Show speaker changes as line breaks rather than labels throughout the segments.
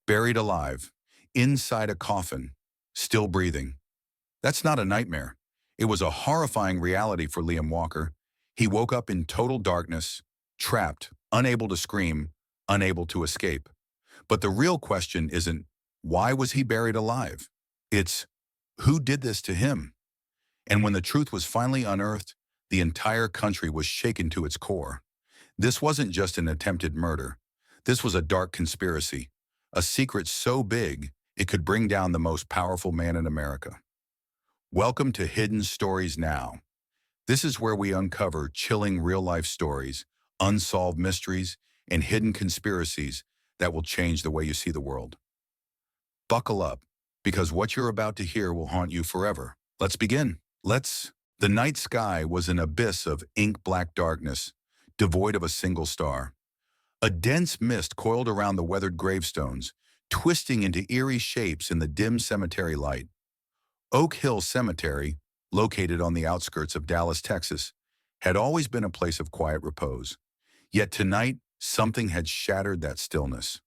buried alive, inside a coffin, still breathing. That's not a nightmare. It was a horrifying reality for Liam Walker. He woke up in total darkness, trapped, unable to scream, unable to escape. But the real question isn't, why was he buried alive? It's, who did this to him? And when the truth was finally unearthed, the entire country was shaken to its core. This wasn't just an attempted murder. This was a dark conspiracy, a secret so big it could bring down the most powerful man in America. Welcome to Hidden Stories Now. This is where we uncover chilling real-life stories, unsolved mysteries, and hidden conspiracies that will change the way you see the world. Buckle up, because what you're about to hear will haunt you forever. Let's begin. The night sky was an abyss of ink-black darkness, devoid of a single star. A dense mist coiled around the weathered gravestones, twisting into eerie shapes in the dim cemetery light. Oak Hill Cemetery, located on the outskirts of Dallas, Texas, had always been a place of quiet repose. Yet tonight, something had shattered that stillness.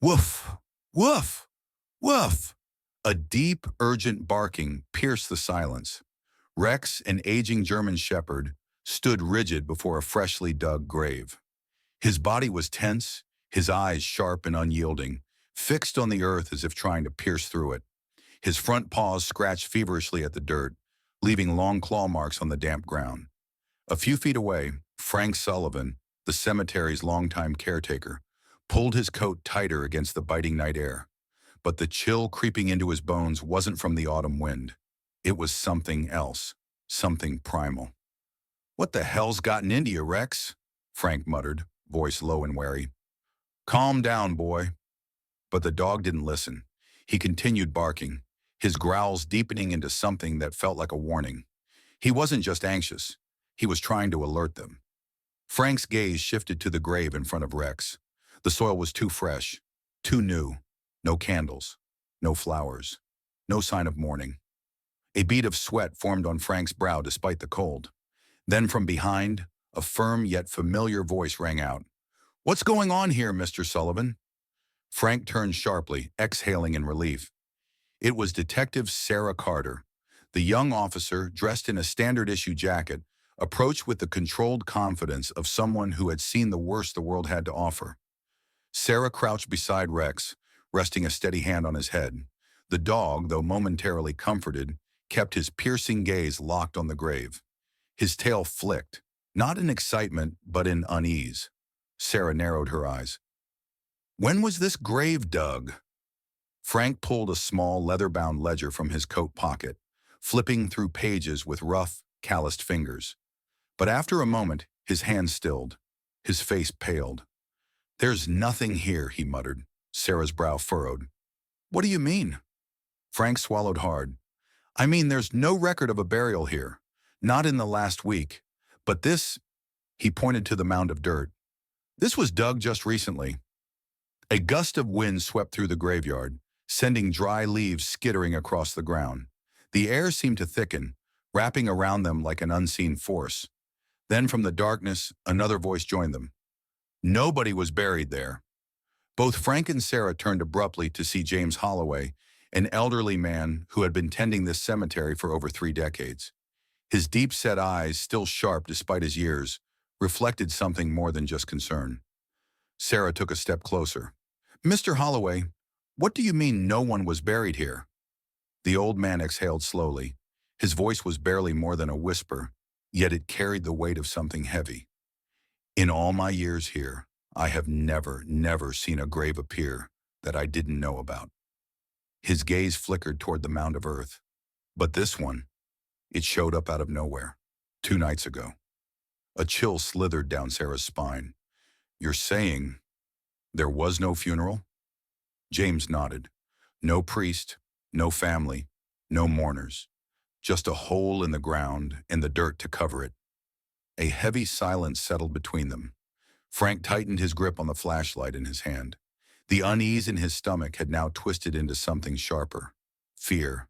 Woof! Woof! Woof! A deep, urgent barking pierced the silence. Rex, an aging German shepherd, stood rigid before a freshly dug grave. His body was tense, his eyes sharp and unyielding, fixed on the earth as if trying to pierce through it. His front paws scratched feverishly at the dirt, leaving long claw marks on the damp ground. A few feet away, Frank Sullivan, the cemetery's longtime caretaker, pulled his coat tighter against the biting night air. But the chill creeping into his bones wasn't from the autumn wind. It was something else, something primal. "What the hell's gotten into you, Rex?" Frank muttered, voice low and wary. "Calm down, boy." But the dog didn't listen. He continued barking, his growls deepening into something that felt like a warning. He wasn't just anxious. He was trying to alert them. Frank's gaze shifted to the grave in front of Rex. The soil was too fresh, too new. No candles, no flowers, no sign of mourning. A bead of sweat formed on Frank's brow despite the cold. Then from behind, a firm yet familiar voice rang out. "What's going on here, Mr. Sullivan?" Frank turned sharply, exhaling in relief. It was Detective Sarah Carter. The young officer, dressed in a standard-issue jacket, approached with the controlled confidence of someone who had seen the worst the world had to offer. Sarah crouched beside Rex, resting a steady hand on his head. The dog, though momentarily comforted, kept his piercing gaze locked on the grave. His tail flicked, not in excitement, but in unease. Sarah narrowed her eyes. "When was this grave dug?" Frank pulled a small leather-bound ledger from his coat pocket, flipping through pages with rough, calloused fingers. But after a moment, his hand stilled. His face paled. "There's nothing here," he muttered. Sarah's brow furrowed. "What do you mean?" Frank swallowed hard. "I mean, there's no record of a burial here. Not in the last week. But this," he pointed to the mound of dirt, "this was dug just recently." A gust of wind swept through the graveyard, sending dry leaves skittering across the ground. The air seemed to thicken, wrapping around them like an unseen force. Then from the darkness, another voice joined them. "Nobody was buried there." Both Frank and Sarah turned abruptly to see James Holloway, an elderly man who had been tending this cemetery for over 3 decades. His deep-set eyes, still sharp despite his years, reflected something more than just concern. Sarah took a step closer. "Mr. Holloway, what do you mean no one was buried here?" The old man exhaled slowly. His voice was barely more than a whisper, yet it carried the weight of something heavy. "In all my years here, I have never seen a grave appear that I didn't know about." His gaze flickered toward the mound of earth. But this one, it showed up out of nowhere, 2 nights ago. A chill slithered down Sarah's spine. "You're saying there was no funeral?" James nodded. "No priest, no family, no mourners. Just a hole in the ground and the dirt to cover it." A heavy silence settled between them. Frank tightened his grip on the flashlight in his hand. The unease in his stomach had now twisted into something sharper. Fear.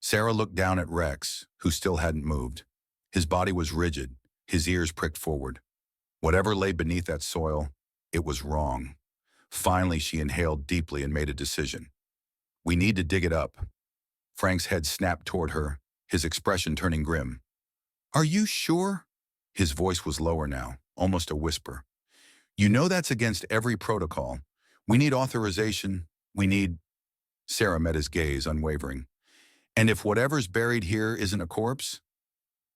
Sarah looked down at Rex, who still hadn't moved. His body was rigid, his ears pricked forward. Whatever lay beneath that soil, it was wrong. Finally, she inhaled deeply and made a decision. We need to dig it up. Frank's head snapped toward her, his expression turning grim. Are you sure? His voice was lower now, almost a whisper. You know that's against every protocol. We need authorization. We need... Sarah met his gaze, unwavering. And if whatever's buried here isn't a corpse?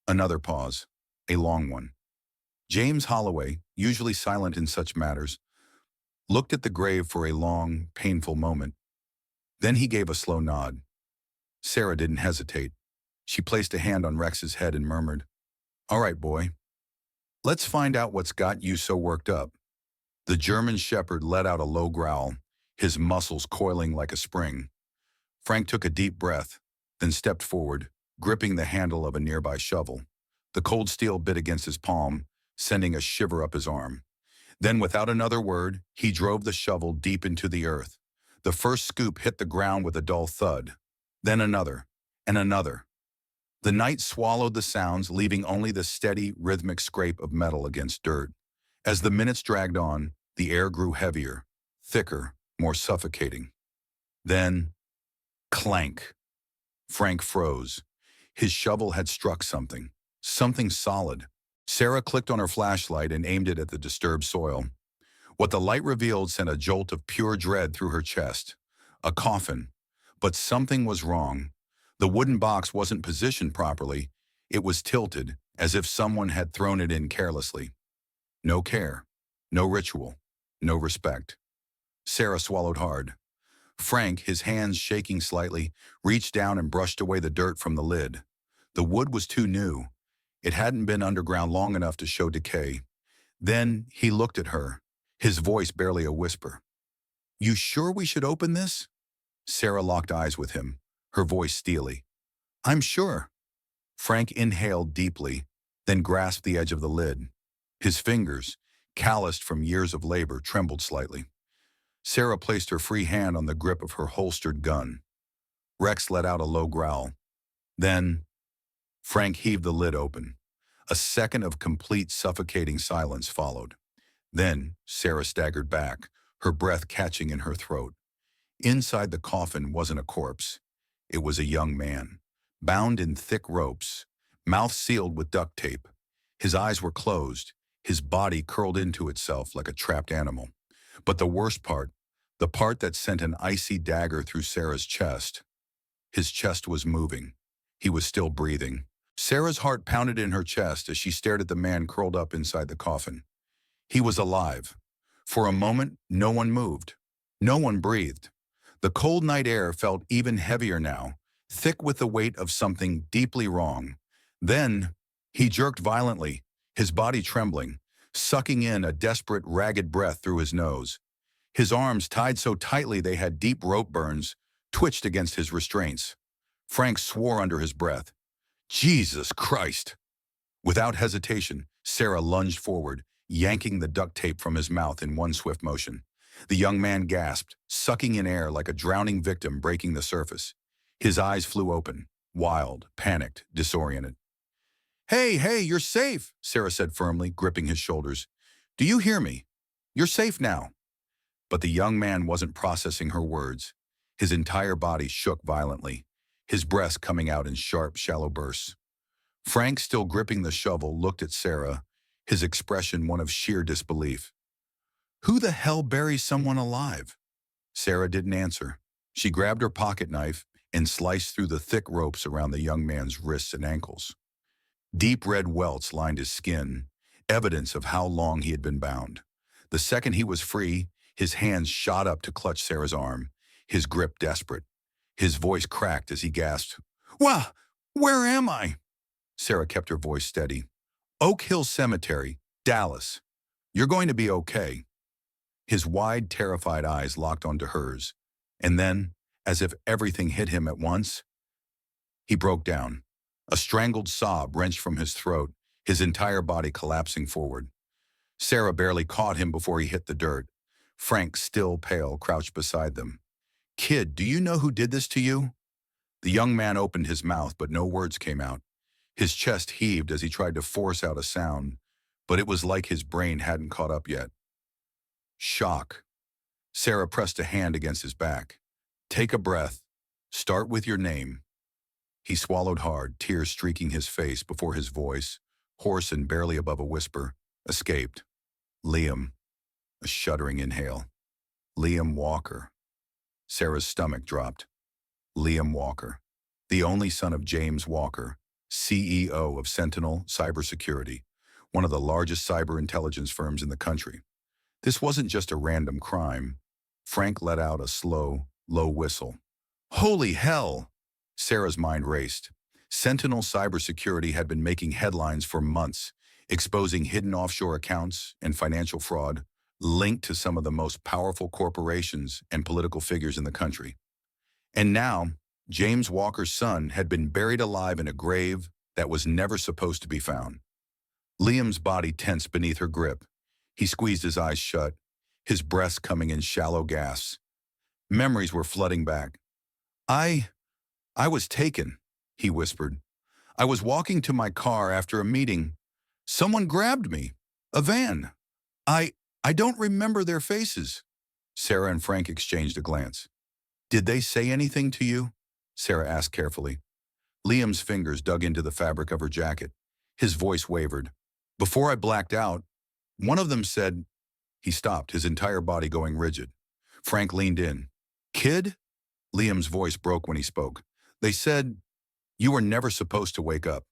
Another pause, a long one. James Holloway, usually silent in such matters, looked at the grave for a long, painful moment. Then he gave a slow nod. Sarah didn't hesitate. She placed a hand on Rex's head and murmured, All right, boy. Let's find out what's got you so worked up. The German shepherd let out a low growl, his muscles coiling like a spring. Frank took a deep breath, then stepped forward, gripping the handle of a nearby shovel. The cold steel bit against his palm, sending a shiver up his arm. Then, without another word, he drove the shovel deep into the earth. The first scoop hit the ground with a dull thud. Then another, and another. The night swallowed the sounds, leaving only the steady, rhythmic scrape of metal against dirt. As the minutes dragged on, the air grew heavier, thicker, more suffocating. Then, clank. Frank froze. His shovel had struck something solid. Sarah clicked on her flashlight and aimed it at the disturbed soil. What the light revealed sent a jolt of pure dread through her chest. A coffin. But something was wrong. The wooden box wasn't positioned properly. It was tilted, as if someone had thrown it in carelessly. No care, no ritual, no respect. Sarah swallowed hard. Frank, his hands shaking slightly, reached down and brushed away the dirt from the lid. The wood was too new. It hadn't been underground long enough to show decay. Then he looked at her, his voice barely a whisper. You sure we should open this? Sarah locked eyes with him, her voice steely. I'm sure. Frank inhaled deeply, then grasped the edge of the lid. His fingers, calloused from years of labor, trembled slightly. Sarah placed her free hand on the grip of her holstered gun. Rex let out a low growl. Then, Frank heaved the lid open. A second of complete suffocating silence followed. Then, Sarah staggered back, her breath catching in her throat. Inside the coffin wasn't a corpse. It was a young man, bound in thick ropes, mouth sealed with duct tape. His eyes were closed, his body curled into itself like a trapped animal. But the worst part, the part that sent an icy dagger through Sarah's chest, his chest was moving. He was still breathing. Sarah's heart pounded in her chest as she stared at the man curled up inside the coffin. He was alive. For a moment, no one moved. No one breathed. The cold night air felt even heavier now, thick with the weight of something deeply wrong. Then, he jerked violently, his body trembling, sucking in a desperate, ragged breath through his nose. His arms, tied so tightly they had deep rope burns, twitched against his restraints. Frank swore under his breath. Jesus Christ! Without hesitation, Sarah lunged forward, yanking the duct tape from his mouth in one swift motion. The young man gasped, sucking in air like a drowning victim breaking the surface. His eyes flew open, wild, panicked, disoriented. Hey, you're safe, Sarah said firmly, gripping his shoulders. Do you hear me? You're safe now. But the young man wasn't processing her words. His entire body shook violently, his breath coming out in sharp, shallow bursts. Frank, still gripping the shovel, looked at Sarah, his expression one of sheer disbelief. Who the hell buries someone alive? Sarah didn't answer. She grabbed her pocket knife and sliced through the thick ropes around the young man's wrists and ankles. Deep red welts lined his skin, evidence of how long he had been bound. The second he was free, his hands shot up to clutch Sarah's arm, his grip desperate. His voice cracked as he gasped, "Well, where am I?" Sarah kept her voice steady. "Oak Hill Cemetery, Dallas. You're going to be okay." His wide, terrified eyes locked onto hers, and then, as if everything hit him at once, he broke down. A strangled sob wrenched from his throat, his entire body collapsing forward. Sarah barely caught him before he hit the dirt. Frank, still pale, crouched beside them. "Kid, do you know who did this to you?" The young man opened his mouth, but no words came out. His chest heaved as he tried to force out a sound, but it was like his brain hadn't caught up yet. Shock. Sarah pressed a hand against his back. Take a breath. Start with your name. He swallowed hard, tears streaking his face before his voice, hoarse and barely above a whisper, escaped. Liam. A shuddering inhale. Liam Walker. Sarah's stomach dropped. Liam Walker. The only son of James Walker, CEO of Sentinel Cybersecurity, one of the largest cyber intelligence firms in the country. This wasn't just a random crime. Frank let out a slow, low whistle. Holy hell! Sarah's mind raced. Sentinel Cybersecurity had been making headlines for months, exposing hidden offshore accounts and financial fraud linked to some of the most powerful corporations and political figures in the country. And now, James Walker's son had been buried alive in a grave that was never supposed to be found. Liam's body tensed beneath her grip. He squeezed his eyes shut, his breath coming in shallow gasps. Memories were flooding back. I was taken, he whispered. I was walking to my car after a meeting. Someone grabbed me. A van. I don't remember their faces. Sarah and Frank exchanged a glance. Did they say anything to you? Sarah asked carefully. Liam's fingers dug into the fabric of her jacket. His voice wavered. Before I blacked out, one of them said. He stopped, his entire body going rigid. Frank leaned in. Kid? Liam's voice broke when he spoke. They said, you were never supposed to wake up.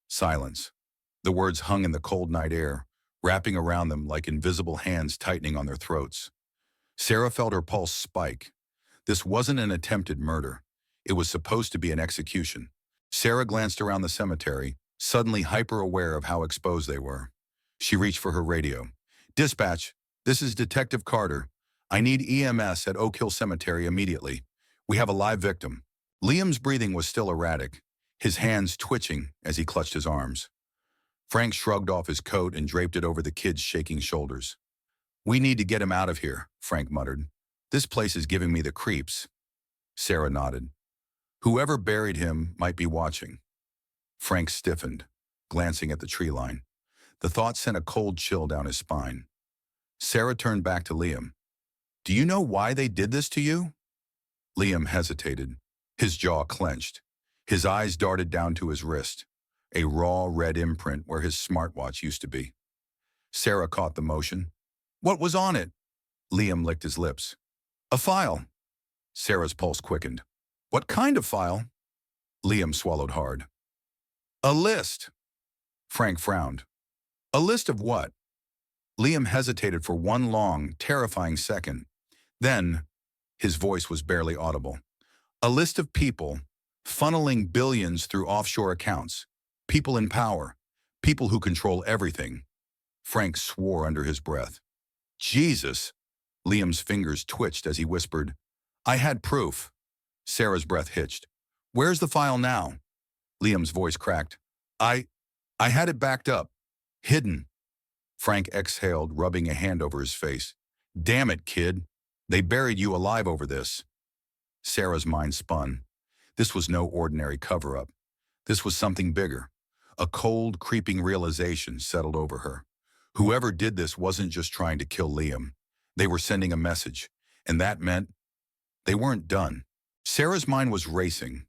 Silence. The words hung in the cold night air, wrapping around them like invisible hands tightening on their throats. Sarah felt her pulse spike. This wasn't an attempted murder. It was supposed to be an execution. Sarah glanced around the cemetery, suddenly hyper-aware of how exposed they were. She reached for her radio. Dispatch, this is Detective Carter. I need EMS at Oak Hill Cemetery immediately. We have a live victim. Liam's breathing was still erratic, his hands twitching as he clutched his arms. Frank shrugged off his coat and draped it over the kid's shaking shoulders. We need to get him out of here, Frank muttered. This place is giving me the creeps. Sarah nodded. Whoever buried him might be watching. Frank stiffened, glancing at the tree line. The thought sent a cold chill down his spine. Sarah turned back to Liam. Do you know why they did this to you? Liam hesitated, his jaw clenched. His eyes darted down to his wrist, a raw red imprint where his smartwatch used to be. Sarah caught the motion. What was on it? Liam licked his lips. A file. Sarah's pulse quickened. What kind of file? Liam swallowed hard. A list. Frank frowned. A list of what? Liam hesitated for one long, terrifying second. Then, his voice was barely audible. A list of people, funneling billions through offshore accounts. People in power. People who control everything. Frank swore under his breath. Jesus! Liam's fingers twitched as he whispered, I had proof. Sarah's breath hitched. Where's the file now? Liam's voice cracked. I had it backed up. Hidden. Frank exhaled, rubbing a hand over his face. Damn it, kid. They buried you alive over this. Sarah's mind spun. This was no ordinary cover-up. This was something bigger. A cold, creeping realization settled over her. Whoever did this wasn't just trying to kill Liam. They were sending a message, and that meant they weren't done. Sarah's mind was racing.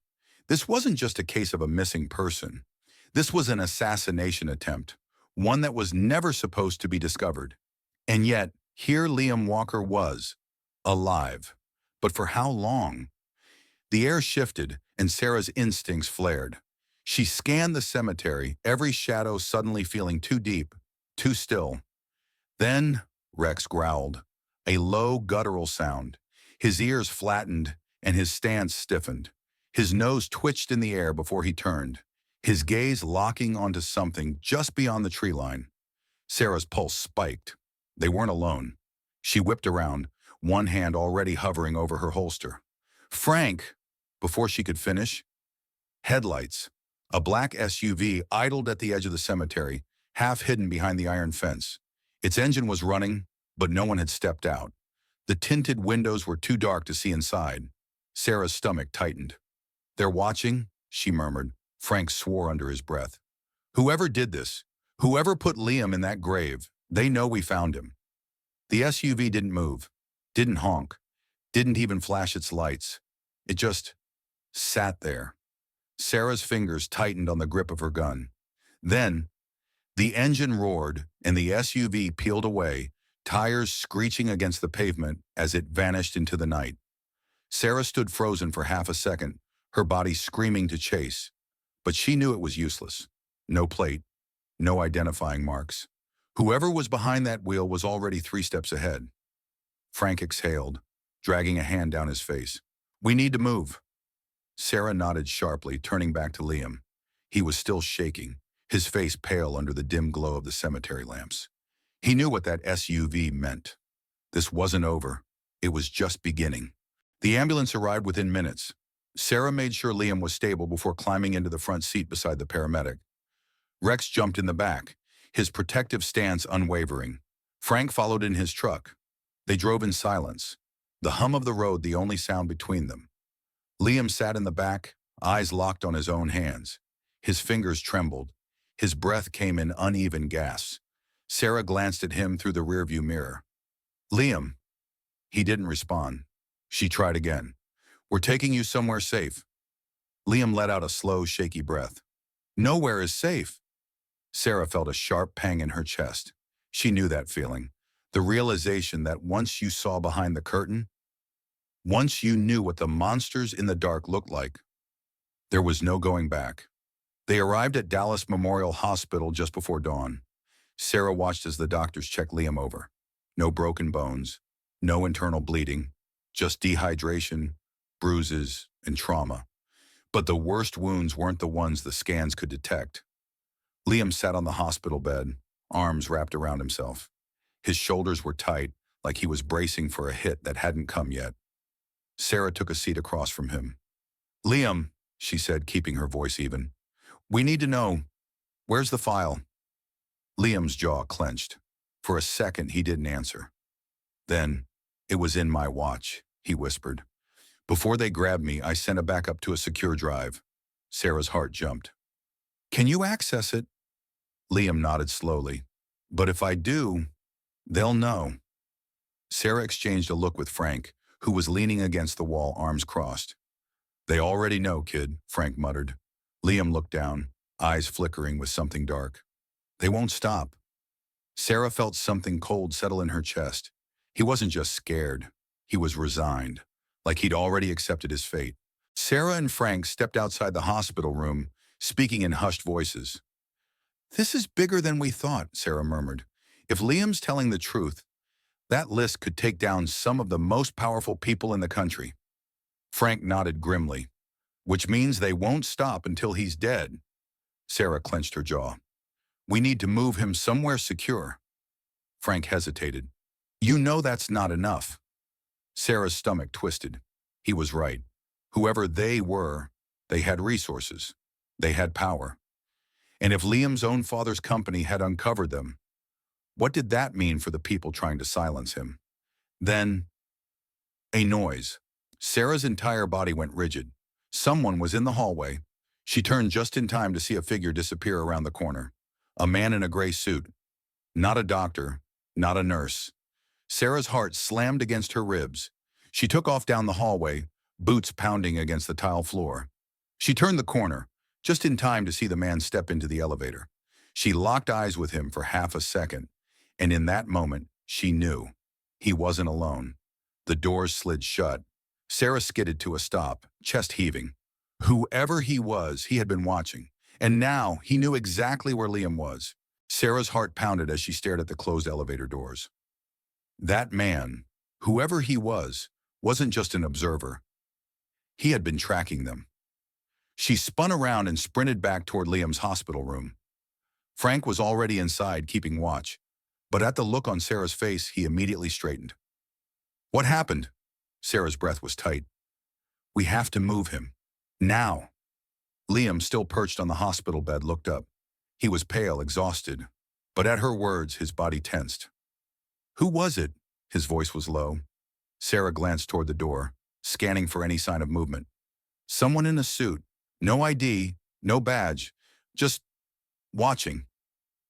This wasn't just a case of a missing person. This was an assassination attempt, one that was never supposed to be discovered. And yet, here Liam Walker was, alive. But for how long? The air shifted, and Sarah's instincts flared. She scanned the cemetery, every shadow suddenly feeling too deep, too still. Then, Rex growled, a low, guttural sound. His ears flattened, and his stance stiffened. His nose twitched in the air before he turned, his gaze locking onto something just beyond the tree line. Sarah's pulse spiked. They weren't alone. She whipped around, one hand already hovering over her holster. Frank! Before she could finish, headlights. A black SUV idled at the edge of the cemetery, half hidden behind the iron fence. Its engine was running, but no one had stepped out. The tinted windows were too dark to see inside. Sarah's stomach tightened. They're watching, she murmured. Frank swore under his breath. Whoever did this, whoever put Liam in that grave, they know we found him. The SUV didn't move. Didn't honk, didn't even flash its lights. It just sat there. Sarah's fingers tightened on the grip of her gun. Then, the engine roared and the SUV peeled away, tires screeching against the pavement as it vanished into the night. Sarah stood frozen for half a second, her body screaming to chase. But she knew it was useless. No plate, no identifying marks. Whoever was behind that wheel was already 3 steps ahead. Frank exhaled, dragging a hand down his face. "We need to move." Sarah nodded sharply, turning back to Liam. He was still shaking, his face pale under the dim glow of the cemetery lamps. He knew what that SUV meant. This wasn't over. It was just beginning. The ambulance arrived within minutes. Sarah made sure Liam was stable before climbing into the front seat beside the paramedic. Rex jumped in the back, his protective stance unwavering. Frank followed in his truck. They drove in silence, the hum of the road the only sound between them. Liam sat in the back, eyes locked on his own hands. His fingers trembled. His breath came in uneven gasps. Sarah glanced at him through the rearview mirror. "Liam." He didn't respond. She tried again. "We're taking you somewhere safe." Liam let out a slow, shaky breath. "Nowhere is safe." Sarah felt a sharp pang in her chest. She knew that feeling. The realization that once you saw behind the curtain, once you knew what the monsters in the dark looked like, there was no going back. They arrived at Dallas Memorial Hospital just before dawn. Sarah watched as the doctors checked Liam over. No broken bones, no internal bleeding, just dehydration, bruises, and trauma. But the worst wounds weren't the ones the scans could detect. Liam sat on the hospital bed, arms wrapped around himself. His shoulders were tight, like he was bracing for a hit that hadn't come yet. Sarah took a seat across from him. "Liam," she said, keeping her voice even, "we need to know, where's the file?" Liam's jaw clenched. For a second, he didn't answer. Then, "It was in my watch," he whispered. "Before they grabbed me, I sent it back up to a secure drive." Sarah's heart jumped. "Can you access it?" Liam nodded slowly. "But if I do, they'll know." Sarah exchanged a look with Frank, who was leaning against the wall, arms crossed. "They already know, kid," Frank muttered. Liam looked down, eyes flickering with something dark. "They won't stop." Sarah felt something cold settle in her chest. He wasn't just scared. He was resigned, like he'd already accepted his fate. Sarah and Frank stepped outside the hospital room, speaking in hushed voices. "This is bigger than we thought," Sarah murmured. "If Liam's telling the truth, that list could take down some of the most powerful people in the country." Frank nodded grimly. "Which means they won't stop until he's dead." Sarah clenched her jaw. "We need to move him somewhere secure." Frank hesitated. "You know that's not enough." Sarah's stomach twisted. He was right. Whoever they were, they had resources. They had power. And if Liam's own father's company had uncovered them, what did that mean for the people trying to silence him? Then, a noise. Sarah's entire body went rigid. Someone was in the hallway. She turned just in time to see a figure disappear around the corner. A man in a gray suit. Not a doctor, not a nurse. Sarah's heart slammed against her ribs. She took off down the hallway, boots pounding against the tile floor. She turned the corner, just in time to see the man step into the elevator. She locked eyes with him for half a second, and in that moment, she knew. He wasn't alone. The doors slid shut. Sarah skidded to a stop, chest heaving. Whoever he was, he had been watching, and now he knew exactly where Liam was. Sarah's heart pounded as she stared at the closed elevator doors. That man, whoever he was, wasn't just an observer. He had been tracking them. She spun around and sprinted back toward Liam's hospital room. Frank was already inside, keeping watch, but at the look on Sarah's face, he immediately straightened. "What happened?" Sarah's breath was tight. "We have to move him. Now." Liam, still perched on the hospital bed, looked up. He was pale, exhausted, but at her words, his body tensed. "Who was it?" His voice was low. Sarah glanced toward the door, scanning for any sign of movement. "Someone in a suit. No ID, no badge. Just watching."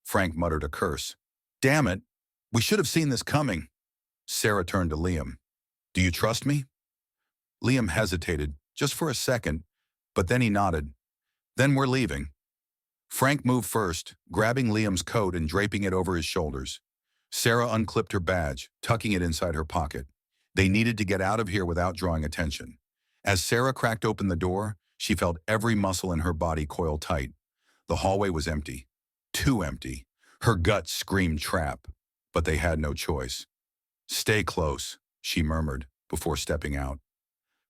Frank muttered a curse. "Damn it. We should have seen this coming." Sarah turned to Liam. Do you trust me? Liam hesitated, just for a second, but then he nodded. Then we're leaving. Frank moved first, grabbing Liam's coat and draping it over his shoulders. Sarah unclipped her badge, tucking it inside her pocket. They needed to get out of here without drawing attention. As Sarah cracked open the door, she felt every muscle in her body coil tight. The hallway was empty. Too empty. Her gut screamed trap, but they had no choice. Stay close, she murmured before stepping out.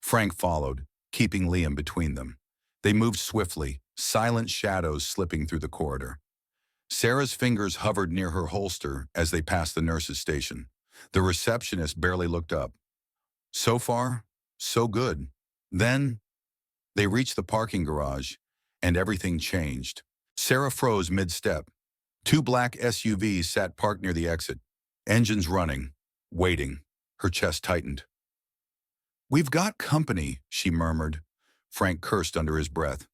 Frank followed, keeping Liam between them. They moved swiftly, silent shadows slipping through the corridor. Sarah's fingers hovered near her holster as they passed the nurse's station. The receptionist barely looked up. So far, so good. Then, they reached the parking garage, and everything changed. Sarah froze mid-step. Two black SUVs sat parked near the exit, engines running, waiting. Her chest tightened. "We've got company," she murmured. Frank cursed under his breath.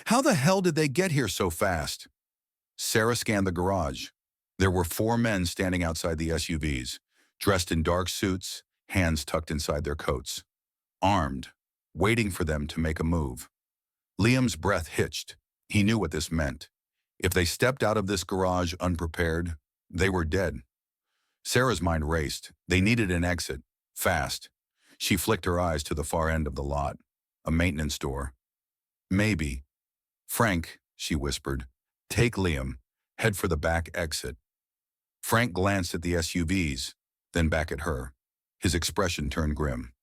"How the hell did they get here so fast?" Sarah scanned the garage. There were 4 men standing outside the SUVs, dressed in dark suits, hands tucked inside their coats. Armed, waiting for them to make a move. Liam's breath hitched. He knew what this meant. If they stepped out of this garage unprepared, they were dead. Sarah's mind raced. They needed an exit. Fast. She flicked her eyes to the far end of the lot. A maintenance door. "Maybe." "Frank," she whispered, "take Liam. Head for the back exit." Frank glanced at the SUVs, then back at her. His expression turned grim.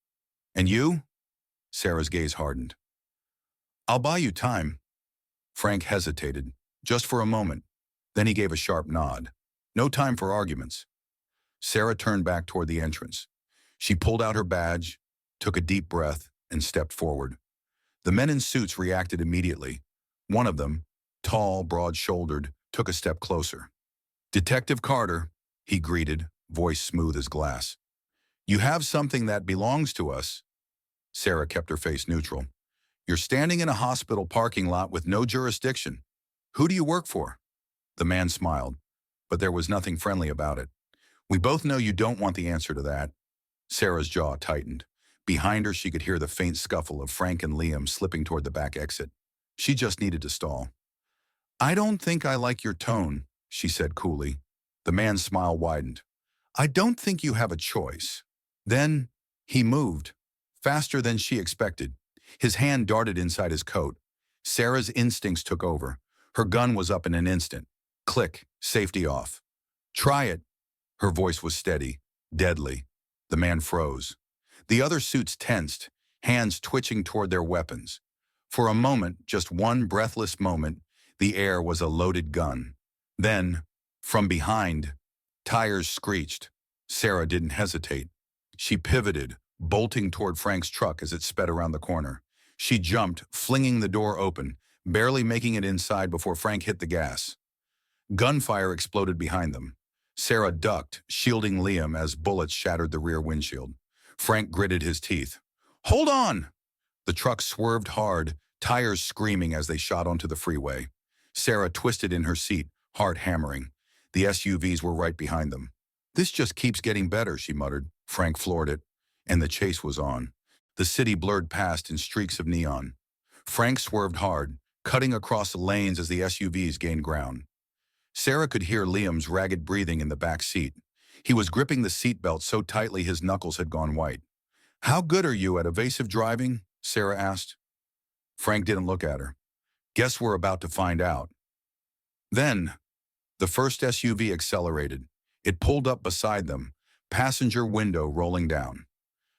"And you?" Sarah's gaze hardened. "I'll buy you time." Frank hesitated, just for a moment. Then he gave a sharp nod. No time for arguments. Sarah turned back toward the entrance. She pulled out her badge, took a deep breath, and stepped forward. The men in suits reacted immediately. One of them, tall, broad-shouldered, took a step closer. "Detective Carter," he greeted, voice smooth as glass. "You have something that belongs to us." Sarah kept her face neutral. "You're standing in a hospital parking lot with no jurisdiction. Who do you work for?" The man smiled, but there was nothing friendly about it. "We both know you don't want the answer to that." Sarah's jaw tightened. Behind her, she could hear the faint scuffle of Frank and Liam slipping toward the back exit. She just needed to stall. "I don't think I like your tone," she said coolly. The man's smile widened. "I don't think you have a choice." Then he moved, faster than she expected. His hand darted inside his coat. Sarah's instincts took over. Her gun was up in an instant. Click, safety off. "Try it." Her voice was steady, deadly. The man froze. The other suits tensed, hands twitching toward their weapons. For a moment, just one breathless moment, the air was a loaded gun. Then, from behind, tires screeched. Sarah didn't hesitate. She pivoted, bolting toward Frank's truck as it sped around the corner. She jumped, flinging the door open, barely making it inside before Frank hit the gas. Gunfire exploded behind them. Sarah ducked, shielding Liam as bullets shattered the rear windshield. Frank gritted his teeth. "Hold on!" The truck swerved hard, tires screaming as they shot onto the freeway. Sarah twisted in her seat, heart hammering. The SUVs were right behind them. "This just keeps getting better," she muttered. Frank floored it, and the chase was on. The city blurred past in streaks of neon. Frank swerved hard, cutting across the lanes as the SUVs gained ground. Sarah could hear Liam's ragged breathing in the back seat. He was gripping the seatbelt so tightly his knuckles had gone white. "How good are you at evasive driving?" Sarah asked. Frank didn't look at her. "Guess we're about to find out." Then, the first SUV accelerated. It pulled up beside them, passenger window rolling down.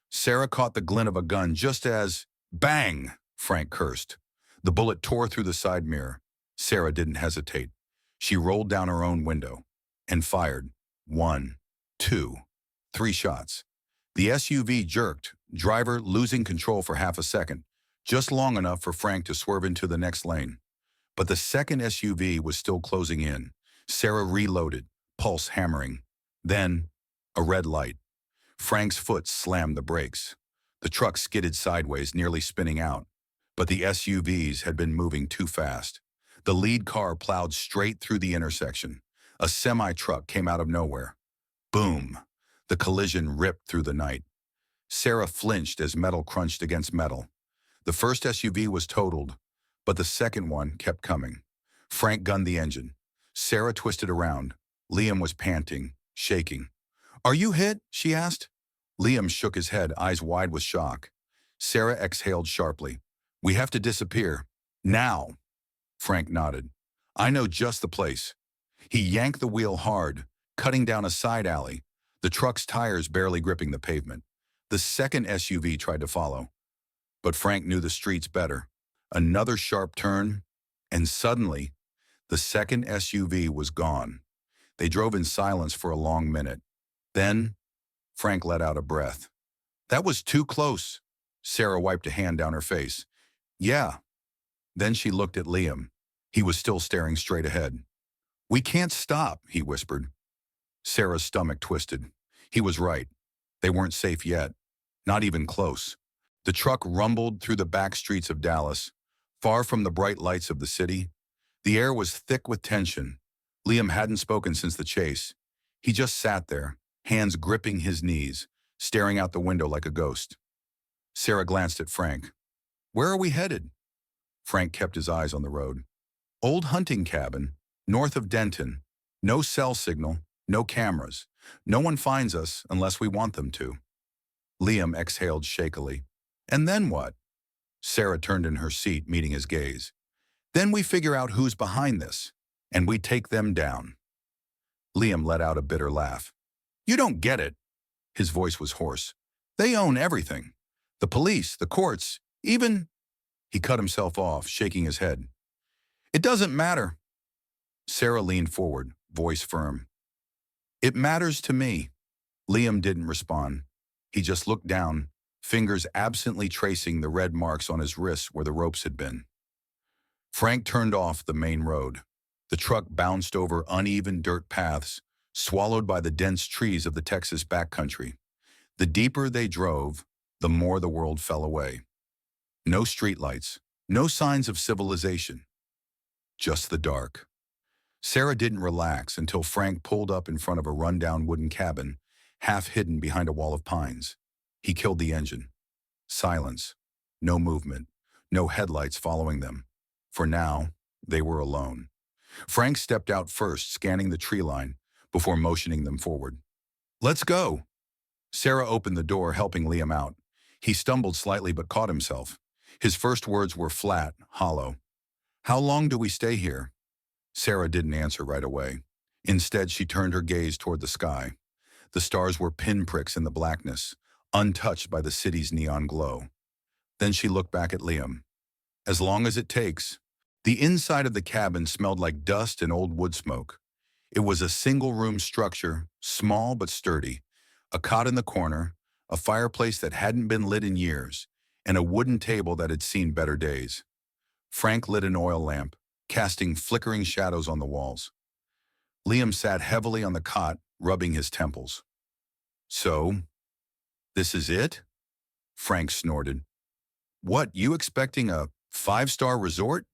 Sarah caught the glint of a gun just as, bang, Frank cursed. The bullet tore through the side mirror. Sarah didn't hesitate. She rolled down her own window and fired. 1, 2, 3 shots. The SUV jerked, driver losing control for half a second, just long enough for Frank to swerve into the next lane. But the second SUV was still closing in. Sarah reloaded, pulse hammering. Then, a red light. Frank's foot slammed the brakes. The truck skidded sideways, nearly spinning out. But the SUVs had been moving too fast. The lead car plowed straight through the intersection. A semi-truck came out of nowhere. Boom! The collision ripped through the night. Sarah flinched as metal crunched against metal. The first SUV was totaled, but the second one kept coming. Frank gunned the engine. Sarah twisted around. Liam was panting, shaking. "Are you hit?" she asked. Liam shook his head, eyes wide with shock. Sarah exhaled sharply. "We have to disappear. Now." Frank nodded. "I know just the place." He yanked the wheel hard, cutting down a side alley, the truck's tires barely gripping the pavement. The second SUV tried to follow, but Frank knew the streets better. Another sharp turn, and suddenly, the second SUV was gone. They drove in silence for a long minute. Then, Frank let out a breath. "That was too close." Sarah wiped a hand down her face. "Yeah." Then she looked at Liam. He was still staring straight ahead. "We can't stop," he whispered. Sarah's stomach twisted. He was right. They weren't safe yet. Not even close. The truck rumbled through the back streets of Dallas, far from the bright lights of the city. The air was thick with tension. Liam hadn't spoken since the chase. He just sat there, hands gripping his knees, staring out the window like a ghost. Sarah glanced at Frank. "Where are we headed?" Frank kept his eyes on the road. "Old hunting cabin, north of Denton. No cell signal, no cameras. No one finds us unless we want them to." Liam exhaled shakily. "And then what?" Sarah turned in her seat, meeting his gaze. "Then we figure out who's behind this, and we take them down." Liam let out a bitter laugh. "You don't get it." His voice was hoarse. "They own everything. The police, the courts, even—" He cut himself off, shaking his head. "It doesn't matter." Sarah leaned forward, voice firm. "It matters to me." Liam didn't respond. He just looked down, fingers absently tracing the red marks on his wrists where the ropes had been. Frank turned off the main road. The truck bounced over uneven dirt paths, swallowed by the dense trees of the Texas backcountry. The deeper they drove, the more the world fell away. No streetlights, no signs of civilization. Just the dark. Sarah didn't relax until Frank pulled up in front of a rundown wooden cabin, half hidden behind a wall of pines. He killed the engine. Silence. No movement. No headlights following them. For now, they were alone. Frank stepped out first, scanning the tree line, before motioning them forward. "Let's go." Sarah opened the door, helping Liam out. He stumbled slightly but caught himself. His first words were flat, hollow. "How long do we stay here?" Sarah didn't answer right away. Instead, she turned her gaze toward the sky. The stars were pinpricks in the blackness, untouched by the city's neon glow. Then she looked back at Liam. "As long as it takes." The inside of the cabin smelled like dust and old wood smoke. It was a single-room structure, small but sturdy. A cot in the corner, a fireplace that hadn't been lit in years, and a wooden table that had seen better days. Frank lit an oil lamp, casting flickering shadows on the walls. Liam sat heavily on the cot, rubbing his temples. "So, this is it?" Frank snorted. "What, you expecting a 5-star resort?"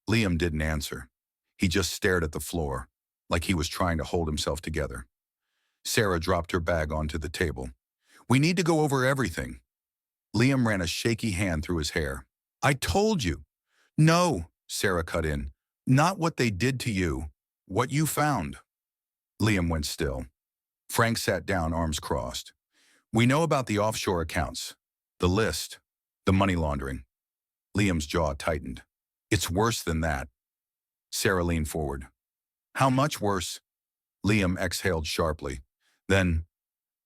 Liam didn't answer. He just stared at the floor, like he was trying to hold himself together. Sarah dropped her bag onto the table. "We need to go over everything." Liam ran a shaky hand through his hair. "I told you." "No," Sarah cut in. "Not what they did to you. What you found." Liam went still. Frank sat down, arms crossed. "We know about the offshore accounts, the list, the money laundering." Liam's jaw tightened. "It's worse than that." Sarah leaned forward. "How much worse?" Liam exhaled sharply. Then,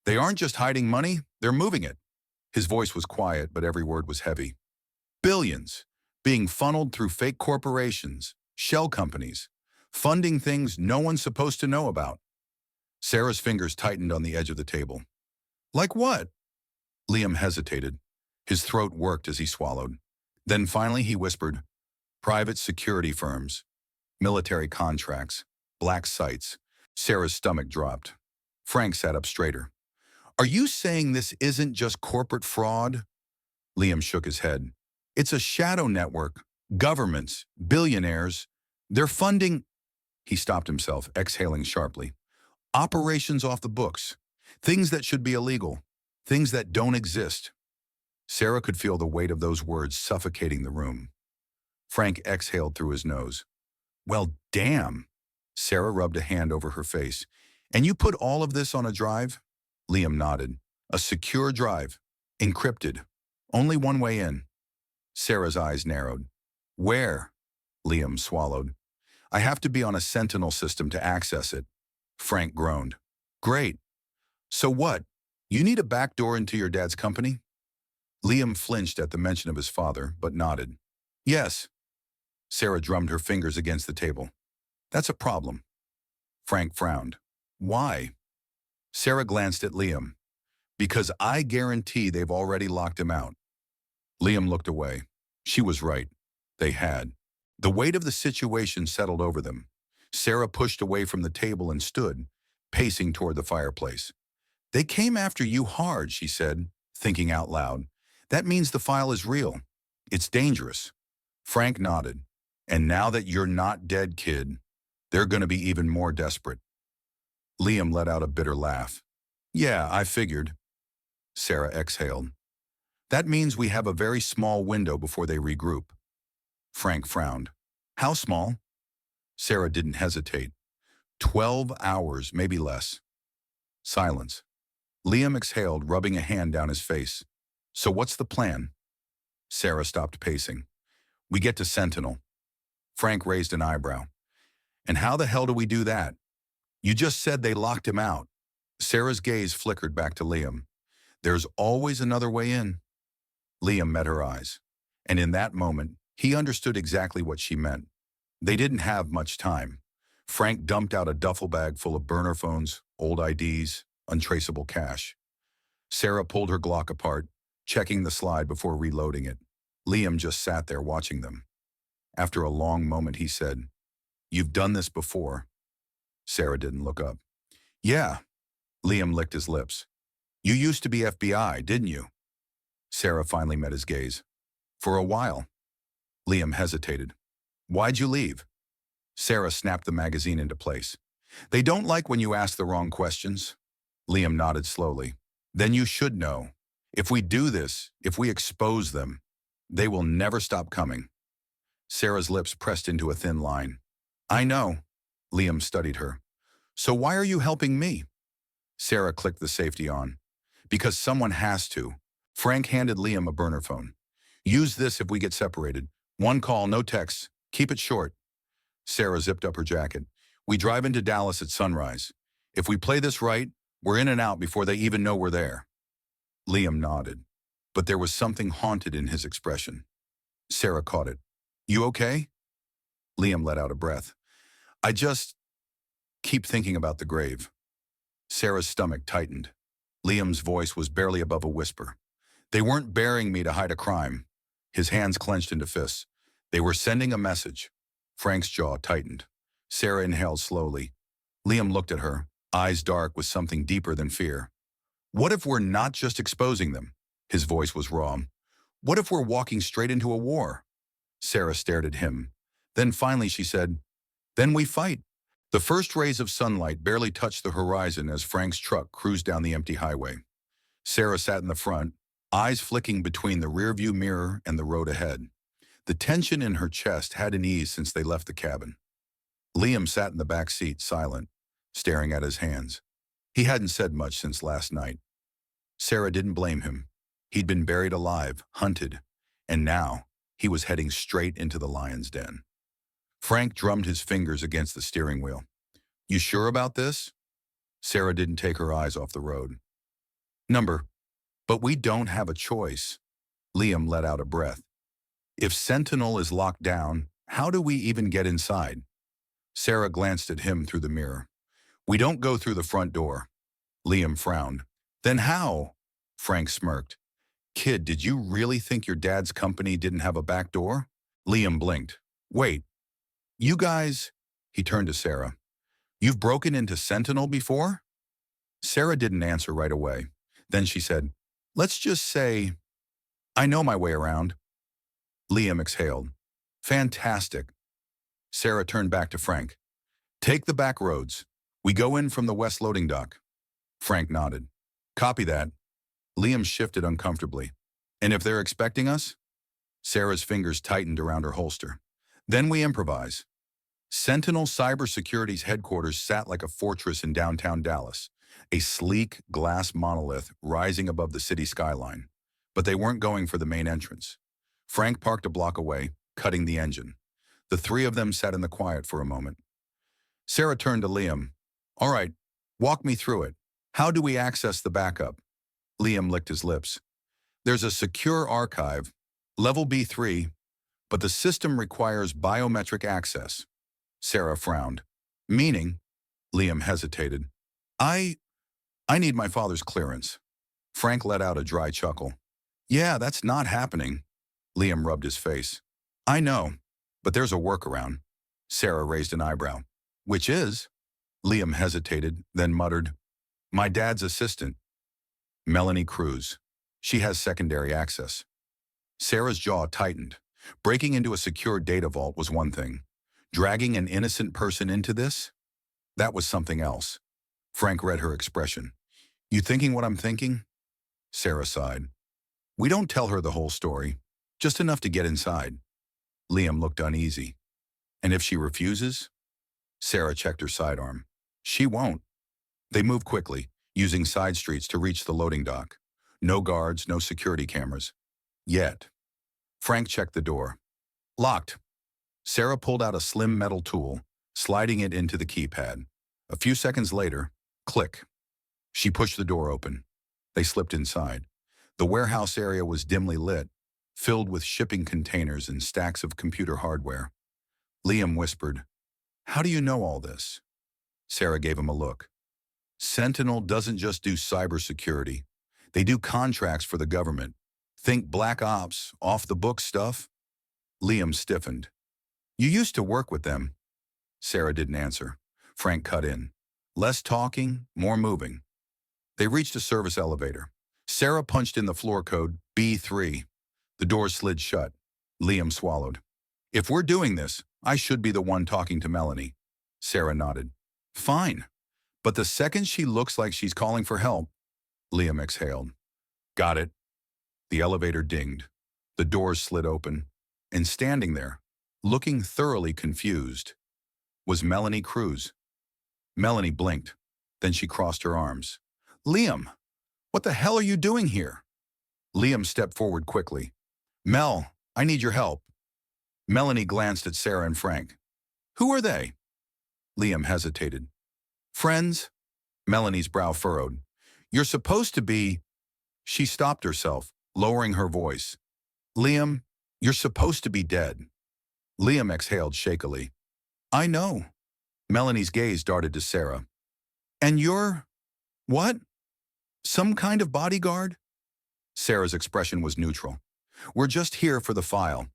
"They aren't just hiding money, they're moving it." His voice was quiet, but every word was heavy. "Billions, being funneled through fake corporations, shell companies, funding things no one's supposed to know about." Sarah's fingers tightened on the edge of the table. "Like what?" Liam hesitated. His throat worked as he swallowed. Then finally he whispered, "Private security firms, military contracts, black sites." Sarah's stomach dropped. Frank sat up straighter. "Are you saying this isn't just corporate fraud?" Liam shook his head. "It's a shadow network. Governments, billionaires. They're funding—" He stopped himself, exhaling sharply. "Operations off the books. Things that should be illegal. Things that don't exist. Sarah could feel the weight of those words suffocating the room. Frank exhaled through his nose. Well, damn. Sarah rubbed a hand over her face. And you put all of this on a drive? Liam nodded. A secure drive. Encrypted. Only one way in. Sarah's eyes narrowed. Where? Liam swallowed. I have to be on a Sentinel system to access it. Frank groaned. Great. So what? You need a back door into your dad's company? Liam flinched at the mention of his father, but nodded. Yes. Sarah drummed her fingers against the table. That's a problem. Frank frowned. Why? Sarah glanced at Liam. Because I guarantee they've already locked him out. Liam looked away. She was right. They had. The weight of the situation settled over them. Sarah pushed away from the table and stood, pacing toward the fireplace. They came after you hard, she said, thinking out loud. That means the file is real. It's dangerous. Frank nodded. And now that you're not dead, kid, they're going to be even more desperate. Liam let out a bitter laugh. Yeah, I figured. Sarah exhaled. That means we have a very small window before they regroup. Frank frowned. How small? Sarah didn't hesitate. 12 hours, maybe less. Silence. Liam exhaled, rubbing a hand down his face. So what's the plan? Sarah stopped pacing. We get to Sentinel. Frank raised an eyebrow. And how the hell do we do that? You just said they locked him out. Sarah's gaze flickered back to Liam. There's always another way in. Liam met her eyes. And in that moment, he understood exactly what she meant. They didn't have much time. Frank dumped out a duffel bag full of burner phones, old IDs, untraceable cash. Sarah pulled her Glock apart, checking the slide before reloading it. Liam just sat there watching them. After a long moment, he said, You've done this before. Sarah didn't look up. Yeah. Liam licked his lips. You used to be FBI, didn't you? Sarah finally met his gaze. For a while. Liam hesitated. Why'd you leave? Sarah snapped the magazine into place. They don't like when you ask the wrong questions. Liam nodded slowly. Then you should know. If we do this, if we expose them, they will never stop coming. Sarah's lips pressed into a thin line. I know. Liam studied her. So why are you helping me? Sarah clicked the safety on. Because someone has to. Frank handed Liam a burner phone. Use this if we get separated. One call, no texts. Keep it short. Sarah zipped up her jacket. We drive into Dallas at sunrise. If we play this right, we're in and out before they even know we're there. Liam nodded, but there was something haunted in his expression. Sarah caught it. You okay? Liam let out a breath. I just keep thinking about the grave. Sarah's stomach tightened. Liam's voice was barely above a whisper. They weren't burying me to hide a crime. His hands clenched into fists. They were sending a message. Frank's jaw tightened. Sarah inhaled slowly. Liam looked at her, eyes dark with something deeper than fear. What if we're not just exposing them? His voice was raw. What if we're walking straight into a war? Sarah stared at him. Then finally she said, Then we fight. The first rays of sunlight barely touched the horizon as Frank's truck cruised down the empty highway. Sarah sat in the front, eyes flicking between the rearview mirror and the road ahead. The tension in her chest hadn't eased since they left the cabin. Liam sat in the back seat, silent, staring at his hands. He hadn't said much since last night. Sarah didn't blame him. He'd been buried alive, hunted, and now he was heading straight into the lion's den. Frank drummed his fingers against the steering wheel. You sure about this? Sarah didn't take her eyes off the road. But we don't have a choice. Liam let out a breath. If Sentinel is locked down, how do we even get inside? Sarah glanced at him through the mirror. We don't go through the front door. Liam frowned. Then how? Frank smirked. Kid, did you really think your dad's company didn't have a back door? Liam blinked. Wait, you guys, he turned to Sarah. You've broken into Sentinel before? Sarah didn't answer right away. Then she said, let's just say, I know my way around. Liam exhaled. Fantastic. Sarah turned back to Frank. Take the back roads. We go in from the west loading dock. Frank nodded. Copy that. Liam shifted uncomfortably. And if they're expecting us? Sarah's fingers tightened around her holster. Then we improvise. Sentinel Cybersecurity's headquarters sat like a fortress in downtown Dallas, a sleek glass monolith rising above the city skyline. But they weren't going for the main entrance. Frank parked a block away, cutting the engine. The three of them sat in the quiet for a moment. Sarah turned to Liam. All right, walk me through it. How do we access the backup? Liam licked his lips. There's a secure archive, level B3, but the system requires biometric access. Sarah frowned. Meaning? Liam hesitated. I need my father's clearance. Frank let out a dry chuckle. Yeah, that's not happening. Liam rubbed his face. I know, but there's a workaround. Sarah raised an eyebrow. Which is? Liam hesitated, then muttered, my dad's assistant. Melanie Cruz. She has secondary access. Sarah's jaw tightened. Breaking into a secure data vault was one thing. Dragging an innocent person into this? That was something else. Frank read her expression. You thinking what I'm thinking? Sarah sighed. We don't tell her the whole story, just enough to get inside. Liam looked uneasy. And if she refuses? Sarah checked her sidearm. She won't. They moved quickly, using side streets to reach the loading dock. No guards, no security cameras. Yet. Frank checked the door. Locked. Sarah pulled out a slim metal tool, sliding it into the keypad. A few seconds later, click. She pushed the door open. They slipped inside. The warehouse area was dimly lit, filled with shipping containers and stacks of computer hardware. Liam whispered, How do you know all this? Sarah gave him a look. Sentinel doesn't just do cybersecurity. They do contracts for the government. Think black ops, off-the-book stuff. Liam stiffened. You used to work with them. Sarah didn't answer. Frank cut in. Less talking, more moving. They reached a service elevator. Sarah punched in the floor code B3. The door slid shut. Liam swallowed. If we're doing this, I should be the one talking to Melanie. Sarah nodded. Fine. But the second she looks like she's calling for help, Liam exhaled. Got it. The elevator dinged. The doors slid open. And standing there, looking thoroughly confused, was Melanie Cruz. Melanie blinked. Then she crossed her arms. Liam, what the hell are you doing here? Liam stepped forward quickly. Mel, I need your help. Melanie glanced at Sarah and Frank. Who are they? Liam hesitated. Friends? Melanie's brow furrowed. You're supposed to be... She stopped herself, lowering her voice. Liam, you're supposed to be dead. Liam exhaled shakily. I know. Melanie's gaze darted to Sarah. And you're... what? Some kind of bodyguard? Sarah's expression was neutral. We're just here for the file.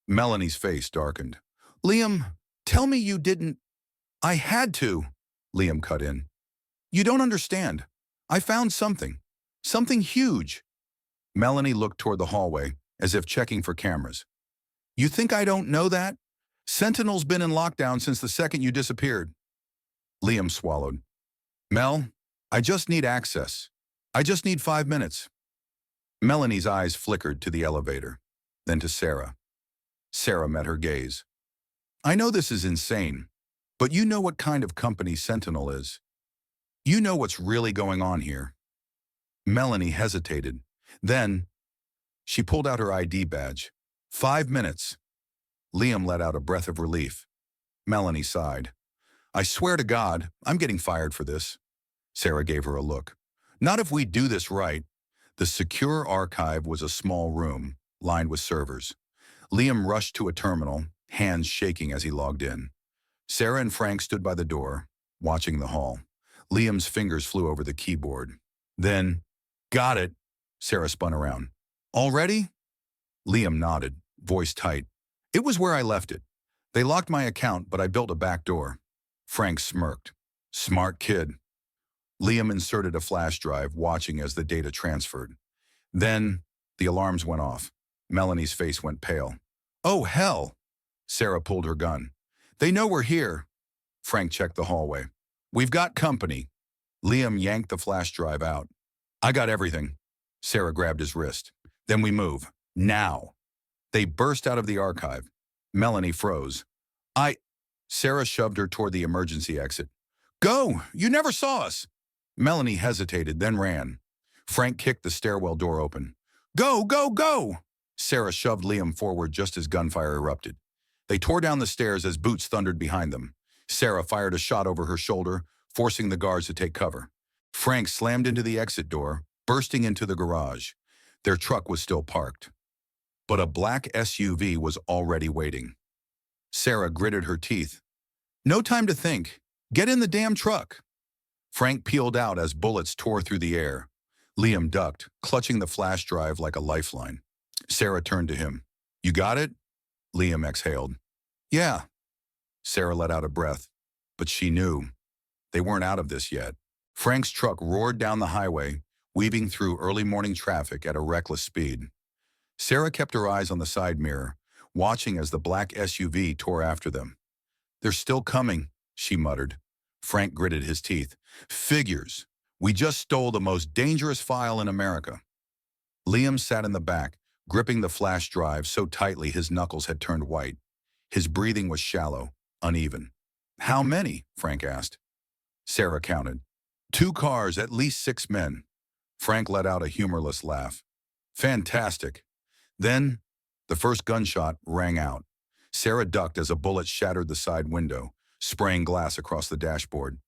Melanie's face darkened. Liam, tell me you didn't... I had to, Liam cut in. You don't understand. I found something. Something huge. Melanie looked toward the hallway, as if checking for cameras. You think I don't know that? Sentinel's been in lockdown since the second you disappeared. Liam swallowed. Mel, I just need access. I just need 5 minutes. Melanie's eyes flickered to the elevator, then to Sarah. Sarah met her gaze. I know this is insane, but you know what kind of company Sentinel is. You know what's really going on here. Melanie hesitated. Then, she pulled out her ID badge. 5 minutes. Liam let out a breath of relief. Melanie sighed. I swear to God, I'm getting fired for this. Sarah gave her a look. Not if we do this right. The secure archive was a small room, lined with servers. Liam rushed to a terminal, hands shaking as he logged in. Sarah and Frank stood by the door, watching the hall. Liam's fingers flew over the keyboard. Then, got it. Sarah spun around. Already? Liam nodded, voice tight. It was where I left it. They locked my account, but I built a back door. Frank smirked. Smart kid. Liam inserted a flash drive, watching as the data transferred. Then, the alarms went off. Melanie's face went pale. Oh, hell! Sarah pulled her gun. They know we're here. Frank checked the hallway. We've got company. Liam yanked the flash drive out. I got everything. Sarah grabbed his wrist. Then we move. Now. They burst out of the archive. Melanie froze. I... Sarah shoved her toward the emergency exit. Go! You never saw us! Melanie hesitated, then ran. Frank kicked the stairwell door open. Go, go, go! Sarah shoved Liam forward just as gunfire erupted. They tore down the stairs as boots thundered behind them. Sarah fired a shot over her shoulder, forcing the guards to take cover. Frank slammed into the exit door, bursting into the garage. Their truck was still parked. But a black SUV was already waiting. Sarah gritted her teeth. No time to think. Get in the damn truck. Frank peeled out as bullets tore through the air. Liam ducked, clutching the flash drive like a lifeline. Sarah turned to him. You got it? Liam exhaled. Yeah. Sarah let out a breath. But she knew. They weren't out of this yet. Frank's truck roared down the highway, weaving through early morning traffic at a reckless speed. Sarah kept her eyes on the side mirror, watching as the black SUV tore after them. They're still coming, she muttered. Frank gritted his teeth. Figures. We just stole the most dangerous file in America. Liam sat in the back, gripping the flash drive so tightly his knuckles had turned white. His breathing was shallow, uneven. How many? Frank asked. Sarah counted. 2 cars, at least 6 men. Frank let out a humorless laugh. Fantastic. Then, the first gunshot rang out. Sarah ducked as a bullet shattered the side window, spraying glass across the dashboard.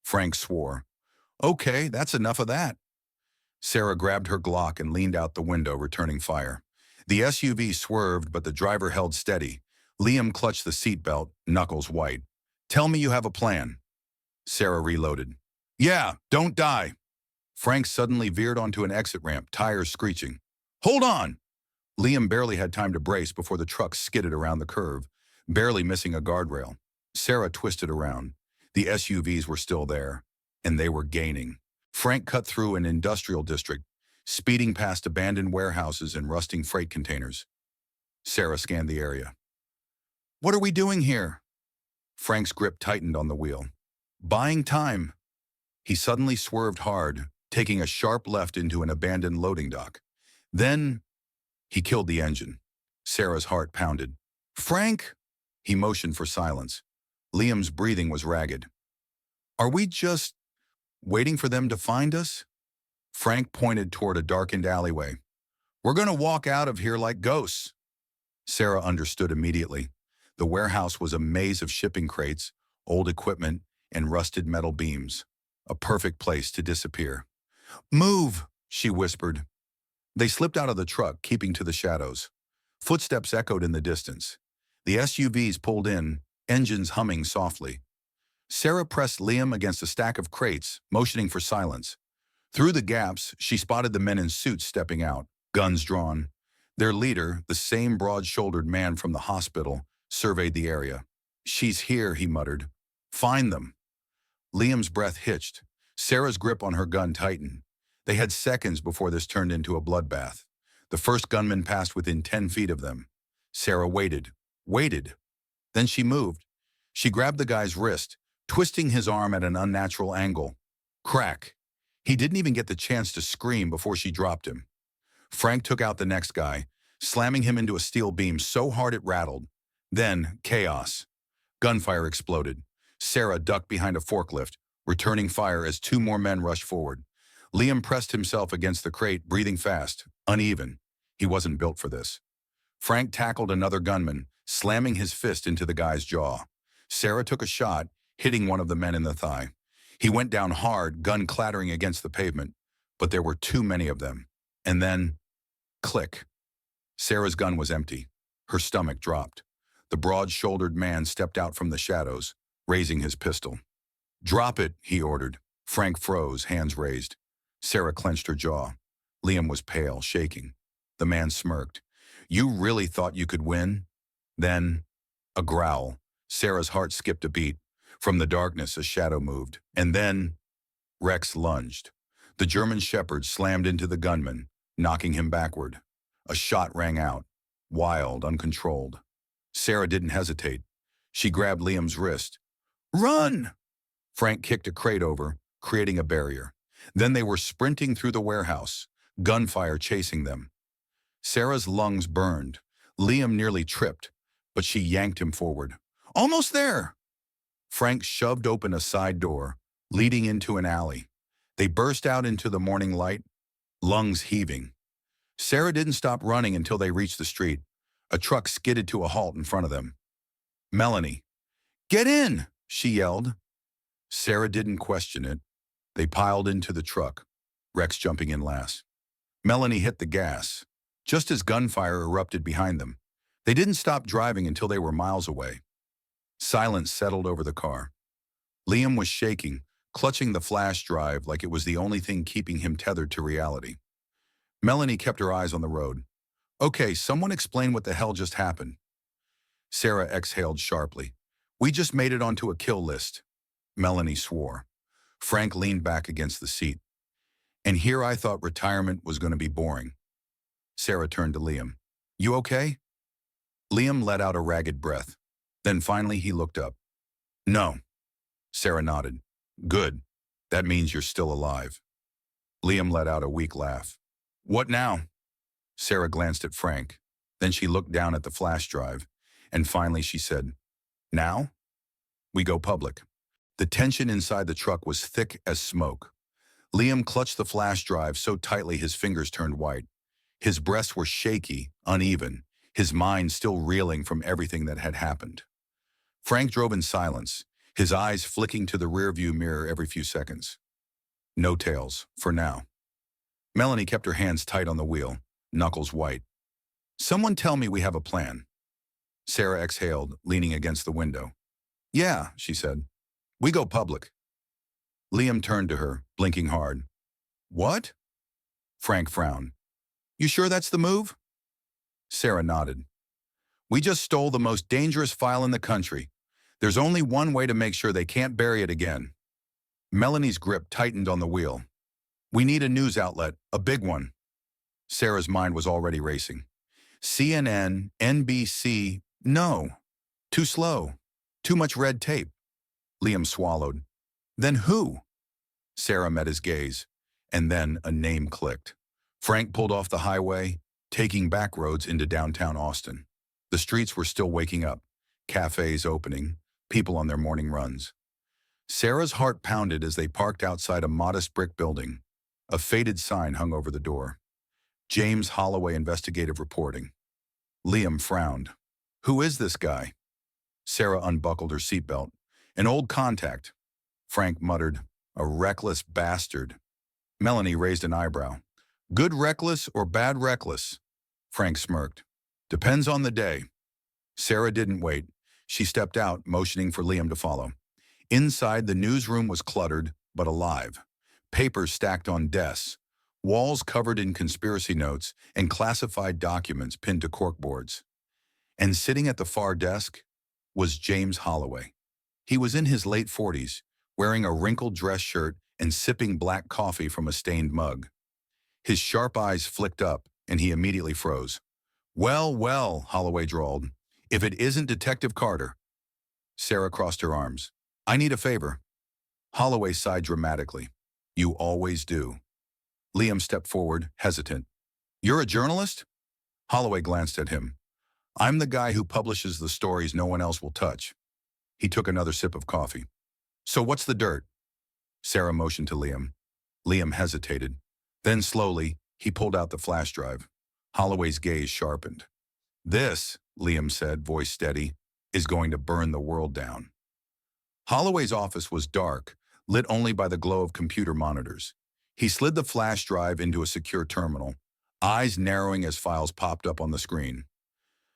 Frank swore. Okay, that's enough of that. Sarah grabbed her Glock and leaned out the window, returning fire. The SUV swerved, but the driver held steady. Liam clutched the seatbelt, knuckles white. Tell me you have a plan. Sarah reloaded. Yeah, don't die. Frank suddenly veered onto an exit ramp, tires screeching. Hold on! Liam barely had time to brace before the truck skidded around the curve, barely missing a guardrail. Sarah twisted around. The SUVs were still there, and they were gaining. Frank cut through an industrial district, speeding past abandoned warehouses and rusting freight containers. Sarah scanned the area. What are we doing here? Frank's grip tightened on the wheel. Buying time. He suddenly swerved hard, taking a sharp left into an abandoned loading dock. Then, he killed the engine. Sarah's heart pounded. Frank! He motioned for silence. Liam's breathing was ragged. Are we just waiting for them to find us? Frank pointed toward a darkened alleyway. We're going to walk out of here like ghosts. Sarah understood immediately. The warehouse was a maze of shipping crates, old equipment, and rusted metal beams. A perfect place to disappear. Move, she whispered. They slipped out of the truck, keeping to the shadows. Footsteps echoed in the distance. The SUVs pulled in, engines humming softly. Sarah pressed Liam against a stack of crates, motioning for silence. Through the gaps, she spotted the men in suits stepping out, guns drawn. Their leader, the same broad-shouldered man from the hospital, surveyed the area. She's here, he muttered. Find them. Liam's breath hitched. Sarah's grip on her gun tightened. They had seconds before this turned into a bloodbath. The first gunman passed within 10 feet of them. Sarah waited. Then she moved. She grabbed the guy's wrist, twisting his arm at an unnatural angle. Crack. He didn't even get the chance to scream before she dropped him. Frank took out the next guy, slamming him into a steel beam so hard it rattled. Then, chaos. Gunfire exploded. Sarah ducked behind a forklift, returning fire as 2 more men rushed forward. Liam pressed himself against the crate, breathing fast, uneven. He wasn't built for this. Frank tackled another gunman, slamming his fist into the guy's jaw. Sarah took a shot, hitting one of the men in the thigh. He went down hard, gun clattering against the pavement, but there were too many of them. And then, click. Sarah's gun was empty. Her stomach dropped. The broad-shouldered man stepped out from the shadows, raising his pistol. Drop it, he ordered. Frank froze, hands raised. Sarah clenched her jaw. Liam was pale, shaking. The man smirked. You really thought you could win? Then, a growl. Sarah's heart skipped a beat. From the darkness, a shadow moved. And then, Rex lunged. The German shepherd slammed into the gunman, knocking him backward. A shot rang out, wild, uncontrolled. Sarah didn't hesitate. She grabbed Liam's wrist. Run! Frank kicked a crate over, creating a barrier. Then they were sprinting through the warehouse, gunfire chasing them. Sarah's lungs burned. Liam nearly tripped, but she yanked him forward. Almost there! Frank shoved open a side door, leading into an alley. They burst out into the morning light, lungs heaving. Sarah didn't stop running until they reached the street. A truck skidded to a halt in front of them. Melanie, get in, she yelled. Sarah didn't question it. They piled into the truck, Rex jumping in last. Melanie hit the gas, just as gunfire erupted behind them. They didn't stop driving until they were miles away. Silence settled over the car. Liam was shaking, clutching the flash drive like it was the only thing keeping him tethered to reality. Melanie kept her eyes on the road. Okay, someone explain what the hell just happened. Sarah exhaled sharply. We just made it onto a kill list. Melanie swore. Frank leaned back against the seat. And here I thought retirement was going to be boring. Sarah turned to Liam. You okay? Liam let out a ragged breath. Then finally he looked up. No. Sarah nodded. Good. That means you're still alive. Liam let out a weak laugh. What now? Sarah glanced at Frank. Then she looked down at the flash drive. And finally she said, Now? We go public. The tension inside the truck was thick as smoke. Liam clutched the flash drive so tightly his fingers turned white. His breaths were shaky, uneven, his mind still reeling from everything that had happened. Frank drove in silence, his eyes flicking to the rearview mirror every few seconds. No tails, for now. Melanie kept her hands tight on the wheel, knuckles white. Someone tell me we have a plan. Sarah exhaled, leaning against the window. Yeah, she said. We go public. Liam turned to her, blinking hard. What? Frank frowned. You sure that's the move? Sarah nodded. We just stole the most dangerous file in the country. There's only one way to make sure they can't bury it again. Melanie's grip tightened on the wheel. We need a news outlet, a big one. Sarah's mind was already racing. CNN, NBC, no. Too slow. Too much red tape. Liam swallowed. Then who? Sarah met his gaze, and then a name clicked. Frank pulled off the highway, taking back roads into downtown Austin. The streets were still waking up, cafes opening, people on their morning runs. Sarah's heart pounded as they parked outside a modest brick building. A faded sign hung over the door. James Holloway Investigative Reporting. Liam frowned. Who is this guy? Sarah unbuckled her seatbelt. An old contact. Frank muttered, a reckless bastard. Melanie raised an eyebrow. Good reckless or bad reckless? Frank smirked. Depends on the day. Sarah didn't wait. She stepped out, motioning for Liam to follow. Inside, the newsroom was cluttered, but alive. Papers stacked on desks, walls covered in conspiracy notes, and classified documents pinned to corkboards. And sitting at the far desk was James Holloway. He was in his late 40s, wearing a wrinkled dress shirt and sipping black coffee from a stained mug. His sharp eyes flicked up, and he immediately froze. Well, well, Holloway drawled. If it isn't Detective Carter. Sarah crossed her arms. I need a favor. Holloway sighed dramatically. You always do. Liam stepped forward, hesitant. You're a journalist? Holloway glanced at him. I'm the guy who publishes the stories no one else will touch. He took another sip of coffee. So what's the dirt? Sarah motioned to Liam. Liam hesitated. Then slowly, he pulled out the flash drive. Holloway's gaze sharpened. This, Liam said, voice steady, is going to burn the world down. Holloway's office was dark, lit only by the glow of computer monitors. He slid the flash drive into a secure terminal, eyes narrowing as files popped up on the screen.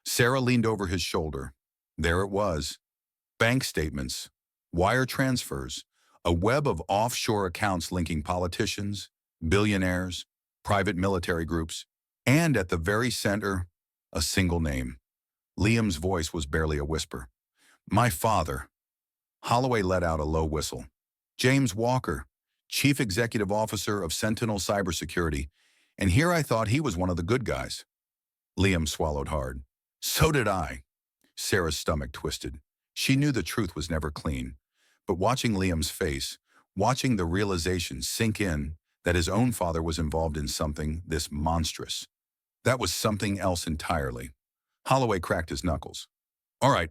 Sarah leaned over his shoulder. There it was. Bank statements, wire transfers, a web of offshore accounts linking politicians, billionaires, private military groups, and at the very center, a single name. Liam's voice was barely a whisper. My father. Holloway let out a low whistle. James Walker, Chief Executive Officer of Sentinel Cybersecurity, and here I thought he was one of the good guys. Liam swallowed hard. So did I. Sarah's stomach twisted. She knew the truth was never clean, but watching Liam's face, watching the realization sink in that his own father was involved in something this monstrous. That was something else entirely. Holloway cracked his knuckles. All right,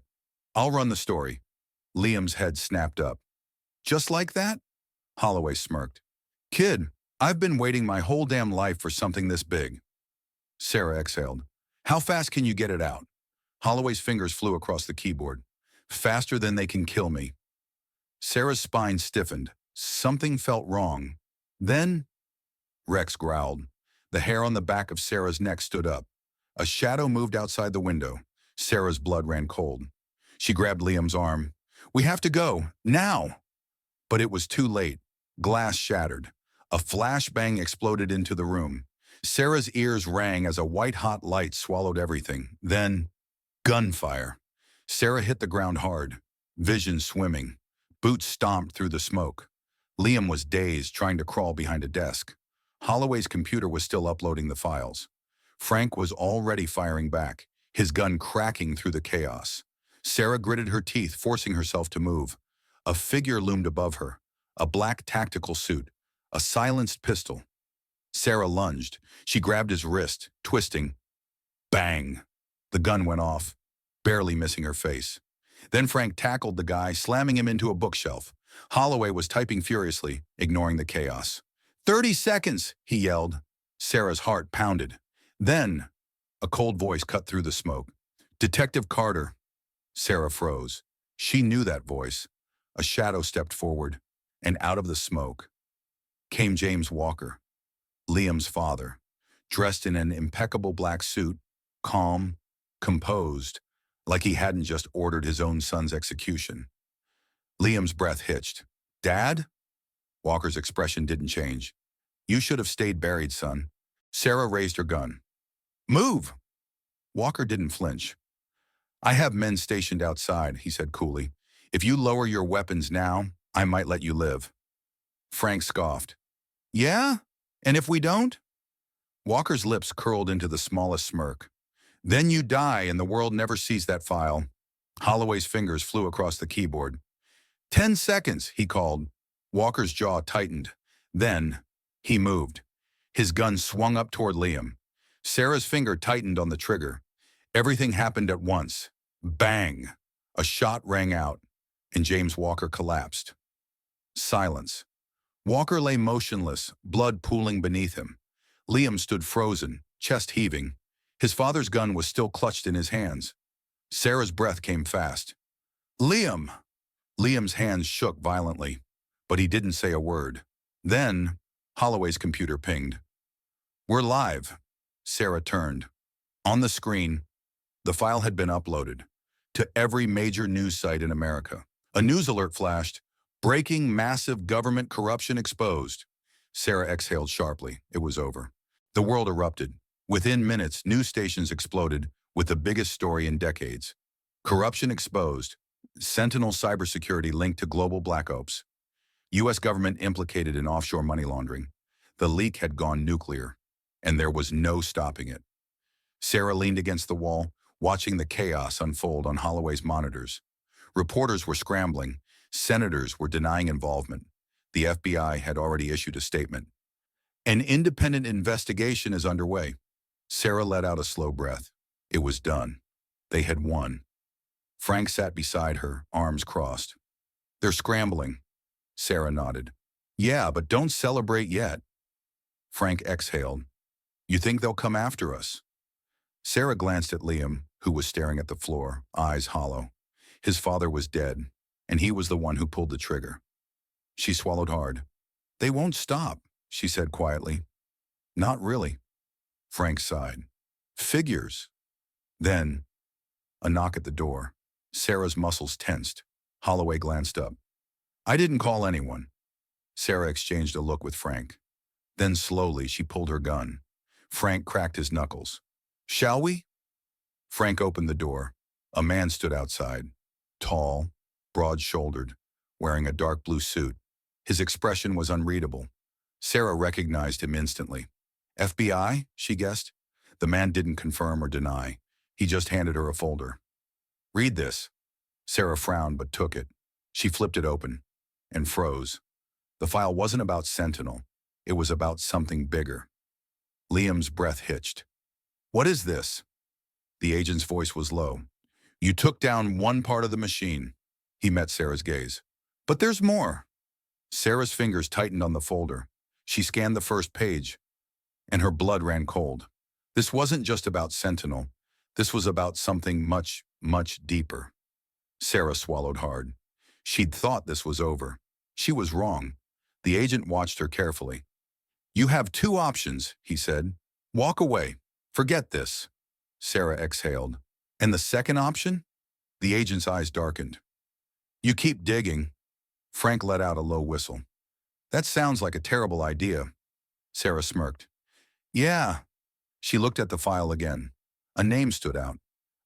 I'll run the story. Liam's head snapped up. Just like that? Holloway smirked. Kid, I've been waiting my whole damn life for something this big. Sarah exhaled. How fast can you get it out? Holloway's fingers flew across the keyboard. Faster than they can kill me. Sarah's spine stiffened. Something felt wrong. Then, Rex growled. The hair on the back of Sarah's neck stood up. A shadow moved outside the window. Sarah's blood ran cold. She grabbed Liam's arm. We have to go, now! But it was too late. Glass shattered. A flashbang exploded into the room. Sarah's ears rang as a white-hot light swallowed everything. Then, gunfire. Sarah hit the ground hard. Vision swimming. Boots stomped through the smoke. Liam was dazed, trying to crawl behind a desk. Holloway's computer was still uploading the files. Frank was already firing back, his gun cracking through the chaos. Sarah gritted her teeth, forcing herself to move. A figure loomed above her, a black tactical suit, a silenced pistol. Sarah lunged. She grabbed his wrist, twisting. Bang! The gun went off, barely missing her face. Then Frank tackled the guy, slamming him into a bookshelf. Holloway was typing furiously, ignoring the chaos. 30 seconds, he yelled. Sarah's heart pounded. Then, a cold voice cut through the smoke. Detective Carter. Sarah froze. She knew that voice. A shadow stepped forward, and out of the smoke came James Walker, Liam's father, dressed in an impeccable black suit, calm, composed, like he hadn't just ordered his own son's execution. Liam's breath hitched. Dad? Walker's expression didn't change. You should have stayed buried, son. Sarah raised her gun. Move! Walker didn't flinch. I have men stationed outside, he said coolly. If you lower your weapons now, I might let you live. Frank scoffed. Yeah? And if we don't? Walker's lips curled into the smallest smirk. Then you die and the world never sees that file. Holloway's fingers flew across the keyboard. 10 seconds, he called. Walker's jaw tightened. Then, he moved. His gun swung up toward Liam. Sarah's finger tightened on the trigger. Everything happened at once. Bang! A shot rang out, and James Walker collapsed. Silence. Walker lay motionless, blood pooling beneath him. Liam stood frozen, chest heaving. His father's gun was still clutched in his hands. Sarah's breath came fast. Liam! Liam's hands shook violently, but he didn't say a word. Then, Holloway's computer pinged. We're live. Sarah turned. On the screen, the file had been uploaded to every major news site in America. A news alert flashed. Breaking massive government corruption exposed. Sarah exhaled sharply. It was over. The world erupted. Within minutes, news stations exploded with the biggest story in decades. Corruption exposed. Sentinel cybersecurity linked to global black ops. U.S. government implicated in offshore money laundering. The leak had gone nuclear, and there was no stopping it. Sarah leaned against the wall, watching the chaos unfold on Holloway's monitors. Reporters were scrambling. Senators were denying involvement. The FBI had already issued a statement. An independent investigation is underway. Sarah let out a slow breath. It was done. They had won. Frank sat beside her, arms crossed. They're scrambling. Sarah nodded. Yeah, but don't celebrate yet. Frank exhaled. You think they'll come after us? Sarah glanced at Liam, who was staring at the floor, eyes hollow. His father was dead, and he was the one who pulled the trigger. She swallowed hard. They won't stop, she said quietly. Not really. Frank sighed. Figures. Then, a knock at the door. Sarah's muscles tensed. Holloway glanced up. I didn't call anyone. Sarah exchanged a look with Frank. Then slowly she pulled her gun. Frank cracked his knuckles. Shall we? Frank opened the door. A man stood outside. Tall, broad-shouldered, wearing a dark blue suit. His expression was unreadable. Sarah recognized him instantly. FBI, she guessed. The man didn't confirm or deny. He just handed her a folder. Read this. Sarah frowned but took it. She flipped it open and froze. The file wasn't about Sentinel. It was about something bigger. Liam's breath hitched. "What is this?" The agent's voice was low. "You took down one part of the machine." He met Sarah's gaze. "But there's more." Sarah's fingers tightened on the folder. She scanned the first page, and her blood ran cold. This wasn't just about Sentinel. This was about something much, much deeper. Sarah swallowed hard. She'd thought this was over. She was wrong. The agent watched her carefully. "You have two options," he said. "Walk away. Forget this." Sarah exhaled. "And the second option?" The agent's eyes darkened. "You keep digging." Frank let out a low whistle. "That sounds like a terrible idea." Sarah smirked. "Yeah." She looked at the file again. A name stood out.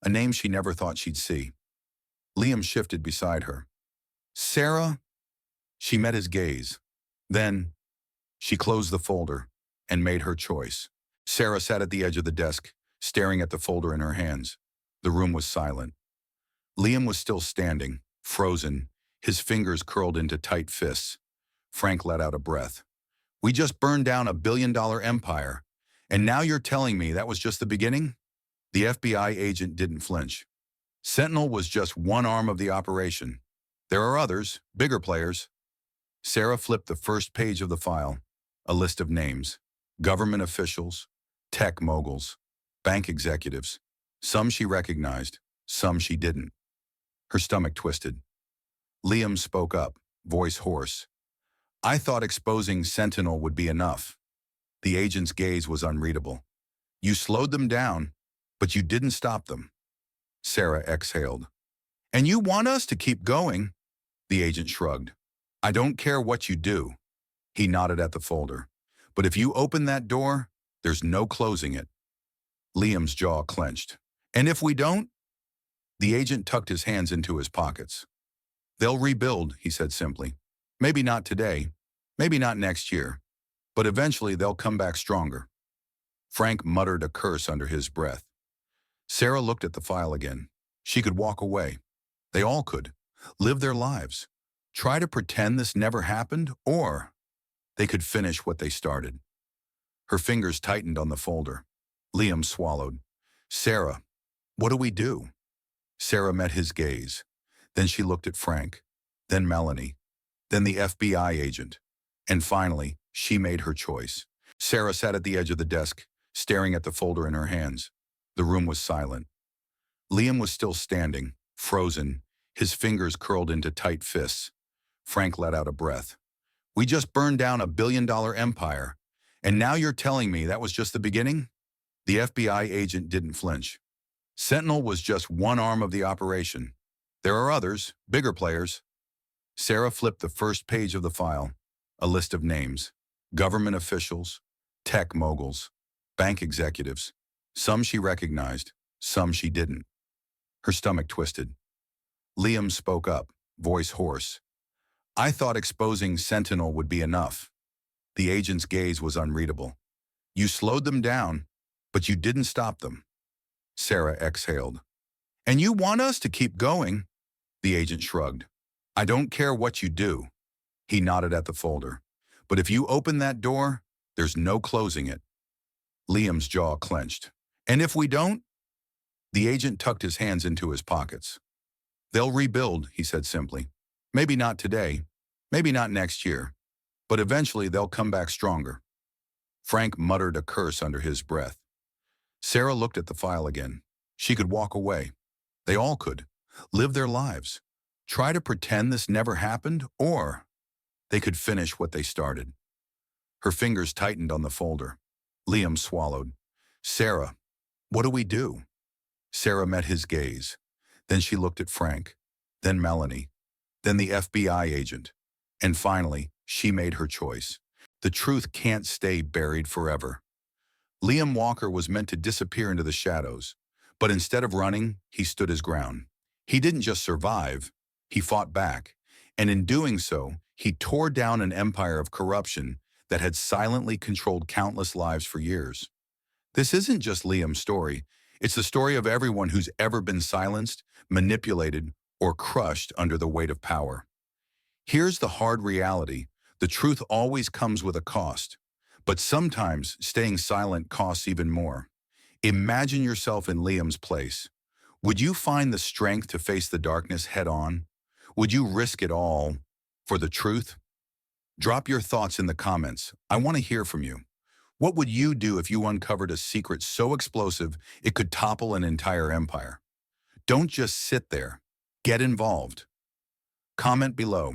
A name she never thought she'd see. Liam shifted beside her. "Sarah?" She met his gaze. Then she closed the folder and made her choice. Sarah sat at the edge of the desk, staring at the folder in her hands. The room was silent. Liam was still standing, frozen, his fingers curled into tight fists. Frank let out a breath. "We just burned down $1 billion empire, and now you're telling me that was just the beginning?" The FBI agent didn't flinch. "Sentinel was just one arm of the operation. There are others, bigger players." Sarah flipped the first page of the file, a list of names: government officials, tech moguls, bank executives. Some she recognized, some she didn't. Her stomach twisted. Liam spoke up, voice hoarse. "I thought exposing Sentinel would be enough." The agent's gaze was unreadable. "You slowed them down, but you didn't stop them." Sarah exhaled. "And you want us to keep going?" The agent shrugged. "I don't care what you do." He nodded at the folder. "But if you open that door, there's no closing it." Liam's jaw clenched. "And if we don't?" The agent tucked his hands into his pockets. "They'll rebuild," he said simply. "Maybe not today, maybe not next year, but eventually they'll come back stronger." Frank muttered a curse under his breath. Sarah looked at the file again. She could walk away. They all could. Live their lives. Try to pretend this never happened, or they could finish what they started. Her fingers tightened on the folder. Liam swallowed. "Sarah, what do we do?" Sarah met his gaze. Then she looked at Frank, then Melanie, then the FBI agent. And finally, she made her choice. Sarah sat at the edge of the desk, staring at the folder in her hands. The room was silent. Liam was still standing, frozen, his fingers curled into tight fists. Frank let out a breath. "We just burned down $1 billion empire, and now you're telling me that was just the beginning?" The FBI agent didn't flinch. "Sentinel was just one arm of the operation. There are others, bigger players." Sarah flipped the first page of the file, a list of names: government officials, tech moguls, bank executives. Some she recognized, some she didn't. Her stomach twisted. Liam spoke up, voice hoarse. "I thought exposing Sentinel would be enough." The agent's gaze was unreadable. "You slowed them down, but you didn't stop them." Sarah exhaled. "And you want us to keep going?" The agent shrugged. "I don't care what you do." He nodded at the folder. "But if you open that door, there's no closing it." Liam's jaw clenched. "And if we don't?" The agent tucked his hands into his pockets. "They'll rebuild," he said simply. "Maybe not today, maybe not next year, but eventually they'll come back stronger." Frank muttered a curse under his breath. Sarah looked at the file again. She could walk away. They all could. Live their lives. Try to pretend this never happened, or they could finish what they started. Her fingers tightened on the folder. Liam swallowed. "Sarah, what do we do?" Sarah met his gaze. Then she looked at Frank, then Melanie, then the FBI agent. And finally, she made her choice. The truth can't stay buried forever. Liam Walker was meant to disappear into the shadows, but instead of running, he stood his ground. He didn't just survive, he fought back, and in doing so, he tore down an empire of corruption that had silently controlled countless lives for years. This isn't just Liam's story, it's the story of everyone who's ever been silenced, manipulated, or crushed under the weight of power. Here's the hard reality: the truth always comes with a cost. But sometimes staying silent costs even more. Imagine yourself in Liam's place. Would you find the strength to face the darkness head on? Would you risk it all for the truth? Drop your thoughts in the comments. I want to hear from you. What would you do if you uncovered a secret so explosive it could topple an entire empire? Don't just sit there. Get involved. Comment below.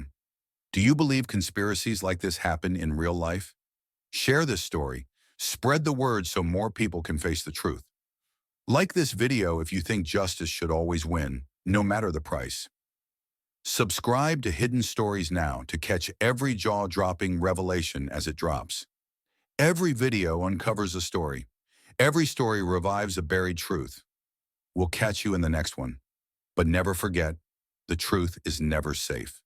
Do you believe conspiracies like this happen in real life? Share this story. Spread the word so more people can face the truth. Like this video if you think justice should always win, no matter the price. Subscribe to Hidden Stories now to catch every jaw-dropping revelation as it drops. Every video uncovers a story. Every story revives a buried truth. We'll catch you in the next one. But never forget, the truth is never safe.